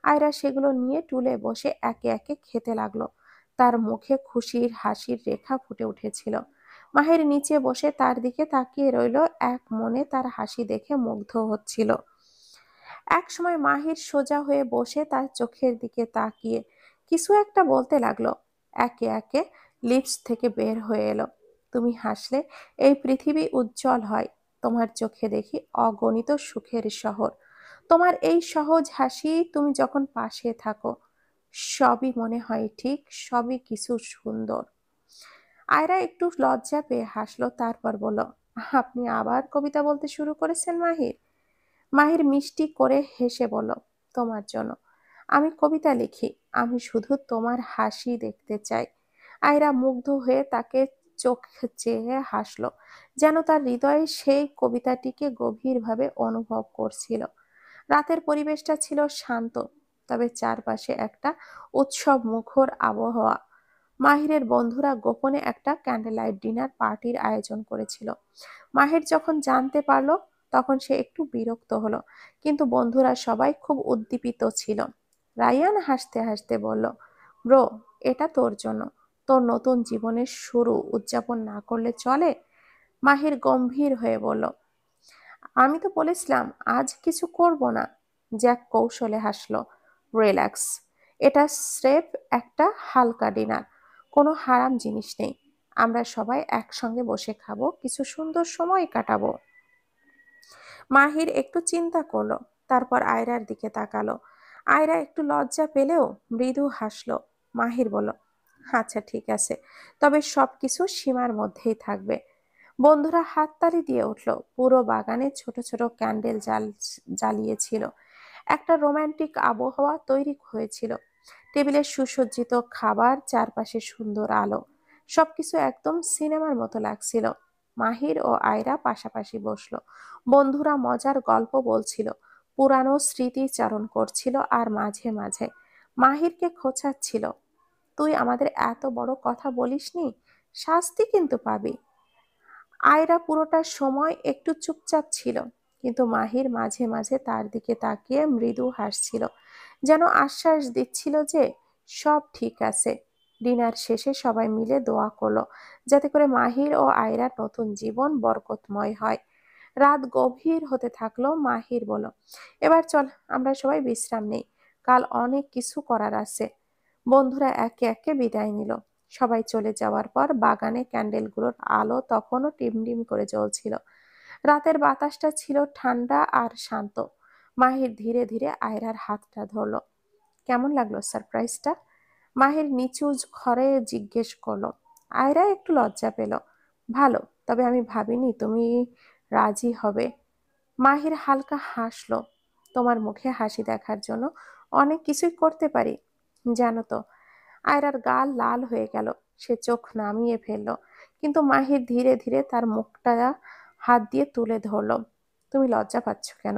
S1: আয়রা সেগুলো নিয়ে টুলে বসে একে একে খেতে লাগলো। তার মুখে খুশির হাসির রেখা ফুটে উঠেছিল। মাহির নিচে বসে তার দিকে তাকিয়ে রইল, এক মনে তার হাসি দেখে মুগ্ধ হচ্ছিল। এক সময় মাহির সোজা হয়ে বসে তার চোখের দিকে তাকিয়ে কিছু একটা বলতে লাগলো। একে একে লিপস থেকে বের হয়ে এলো, তুমি হাসলে এই পৃথিবী উজ্জ্বল হয়। তোমার চোখে দেখি অগণিত সুখের শহর। তোমার এই সহজ হাসি, তুমি যখন পাশে থাকো, সবই মনে হয় ঠিক, সবই কিছু সুন্দর। আয়রা একটু লজ্জা পেয়ে হাসলো, তারপর বলল, আপনি আবার কবিতা বলতে শুরু করেছেন মাহির? মাহির মিষ্টি করে হেসে বলল, তোমার জন্য আমি কবিতা লিখি, আমি শুধু তোমার হাসি দেখতে চাই। আয়রা মুগ্ধ হয়ে তাকে চোখ চেয়ে হাসলো, যেন তার হৃদয়ে সেই কবিতাটিকে গভীরভাবে অনুভব করছিল। রাতের পরিবেশটা ছিল শান্ত, তবে চারপাশে একটা উৎসব মুখর আবহাওয়া। মাহিরের বন্ধুরা গোপনে একটা ক্যান্ডেল লাইট ডিনার পার্টির আয়োজন করেছিল। মাহির যখন জানতে পারলো, তখন সে একটু বিরক্ত হলো, কিন্তু বন্ধুরা সবাই খুব উদ্দীপিত ছিল। রায়ান হাসতে হাসতে বলল, ব্রো, এটা তোর জন্য। তোর নতুন জীবনের শুরু উদযাপন না করলে চলে? মাহির গম্ভীর হয়ে বলল, আমি তো বলেছিলাম আজ কিছু করব না। জ্যাক কৌশলে হাসলো, রিল্যাক্স, এটা স্রেফ একটা হালকা ডিনার, কোনো হারাম জিনিস নেই। আমরা সবাই একসঙ্গে বসে খাবো, কিছু সুন্দর সময় কাটাবো। মাহির একটু চিন্তা করলো, তারপর আয়রার দিকে তাকালো। আয়রা একটু লজ্জা পেলেও মৃদু হাসলো। মাহির বলল, আচ্ছা ঠিক আছে, তবে সবকিছু সীমার মধ্যেই থাকবে। বন্ধুরা হাততালি দিয়ে উঠল। পুরো বাগানে ছোট ছোট ক্যান্ডেল জ্বালিয়েছিল। একটা রোমান্টিক আবহাওয়া তৈরি হয়েছিল। টেবিলে সুসজ্জিত খাবার, চারপাশে সুন্দর আলো, সবকিছু একদম সিনেমার মতো লাগছিল। মাহির ও আয়রা পাশাপাশি বসলো। বন্ধুরা মজার গল্প বলছিল, পুরানো স্মৃতি চারণ করছিল, আর মাঝে মাঝে মাহিরকে খোঁচাচ্ছিল, তুই আমাদের এত বড় কথা বলিসনি, শাস্তি কিন্তু পাবি। আয়রা পুরোটা সময় একটু চুপচাপ ছিল, কিন্তু মাহির মাঝে মাঝে তার দিকে তাকিয়ে মৃদু হাসছিল, যেন আশ্বাস দিচ্ছিল যে সব ঠিক আছে। ডিনার শেষে সবাই মিলে দোয়া করলো যাতে করে মাহির ও আয়রার নতুন জীবন বরকতময় হয়। রাত গভীর হতে থাকলো। মাহির বলল, এবার চল আমরা সবাই বিশ্রাম নেই, কাল অনেক কিছু করার আছে। বন্ধুরা একে একে বিদায় নিল। সবাই চলে যাওয়ার পর বাগানে ক্যান্ডেলগুলোর আলো তখনও টিমটিম করে জ্বলছিল। রাতের বাতাসটা ছিল ঠান্ডা আর শান্ত। মাহির ধীরে ধীরে আয়রার হাতটা ধরলো। কেমন লাগলো সারপ্রাইজটা? মাহির নিচু ঘরে জিজ্ঞেস করলো। আয়রা একটু লজ্জা পেল। ভালো, তবে আমি ভাবিনি তুমি রাজি হবে। মাহির হালকা হাসলো। তোমার মুখে হাসি দেখার জন্য অনেক কিছুই করতে পারি, জানো তো। আয়রার গাল লাল হয়ে গেল। সে চোখ নামিয়ে ফেলল, কিন্তু মাহির ধীরে ধীরে তার মুখটা হাত দিয়ে তুলে ধরল। তুমি লজ্জা পাচ্ছ কেন?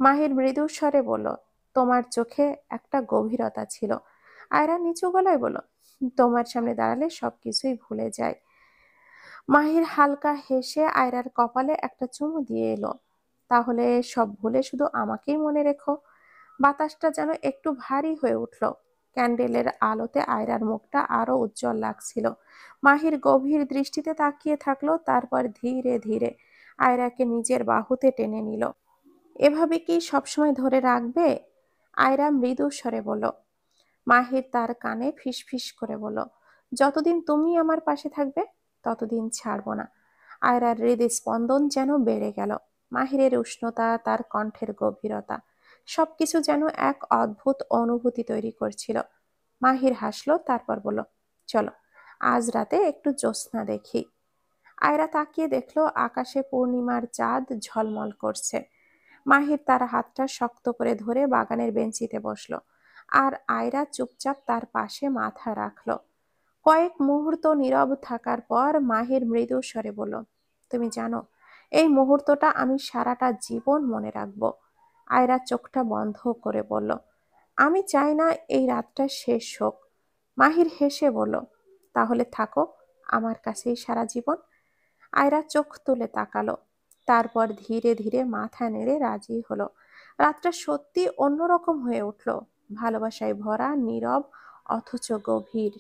S1: মাহির মৃদু স্বরে বলল, তোমার চোখে একটা গভীরতা ছিল। আয়রা নিচু গলায় বলল, তোমার সামনে দাঁড়ালে সবকিছুই ভুলে যায়। মাহির হালকা হেসে আয়রার কপালে একটা চুমু দিয়ে এলো। তাহলে সব ভুলে শুধু আমাকেই মনে রেখো। বাতাসটা যেন একটু ভারী হয়ে উঠল। ক্যান্ডেলের আলোতে আয়রার মুখটা আরো উজ্জ্বল লাগছিল। মাহির গভীর দৃষ্টিতে তাকিয়ে থাকলো, তারপর ধীরে ধীরে আয়রাকে নিজের বাহুতে টেনে নিল। এভাবে কি সবসময় ধরে রাখবে? আয়রা মৃদু স্বরে বলল। মাহির তার কানে ফিসফিস করে বলল, যতদিন তুমি আমার পাশে থাকবে ততদিন ছাড়বো না। আয়রার হৃদস্পন্দন যেন বেড়ে গেল। মাহিরের উষ্ণতা, তার কণ্ঠের গভীরতা, সবকিছু যেন এক অদ্ভুত অনুভূতি তৈরি করছিল। মাহির হাসলো, তারপর বলল, চলো আজ রাতে একটু জ্যোৎস্না দেখি। আয়রা তাকিয়ে দেখলো আকাশে পূর্ণিমার চাঁদ ঝলমল করছে। মাহির তার হাতটা শক্ত করে ধরে বাগানের বেঞ্চিতে বসলো, আর আয়রা চুপচাপ তার পাশে মাথা রাখলো। কয়েক মুহূর্ত নীরব থাকার পর মাহির মৃদু স্বরে বলল, তুমি জানো, এই মুহূর্তটা আমি সারাটা জীবন মনে রাখবো। আয়রা চোখটা বন্ধ করে বলল, আমি চাই না এই রাতটা শেষ হোক। মাহির হেসে বলল, তাহলে থাকো আমার কাছেই সারা জীবন। আয়রা চোখ তুলে তাকালো, তারপর ধীরে ধীরে মাথা নেড়ে রাজি হলো। রাতটা সত্যি অন্যরকম হয়ে উঠল, ভালোবাসায় ভরা, নীরব, অথচ গভীর।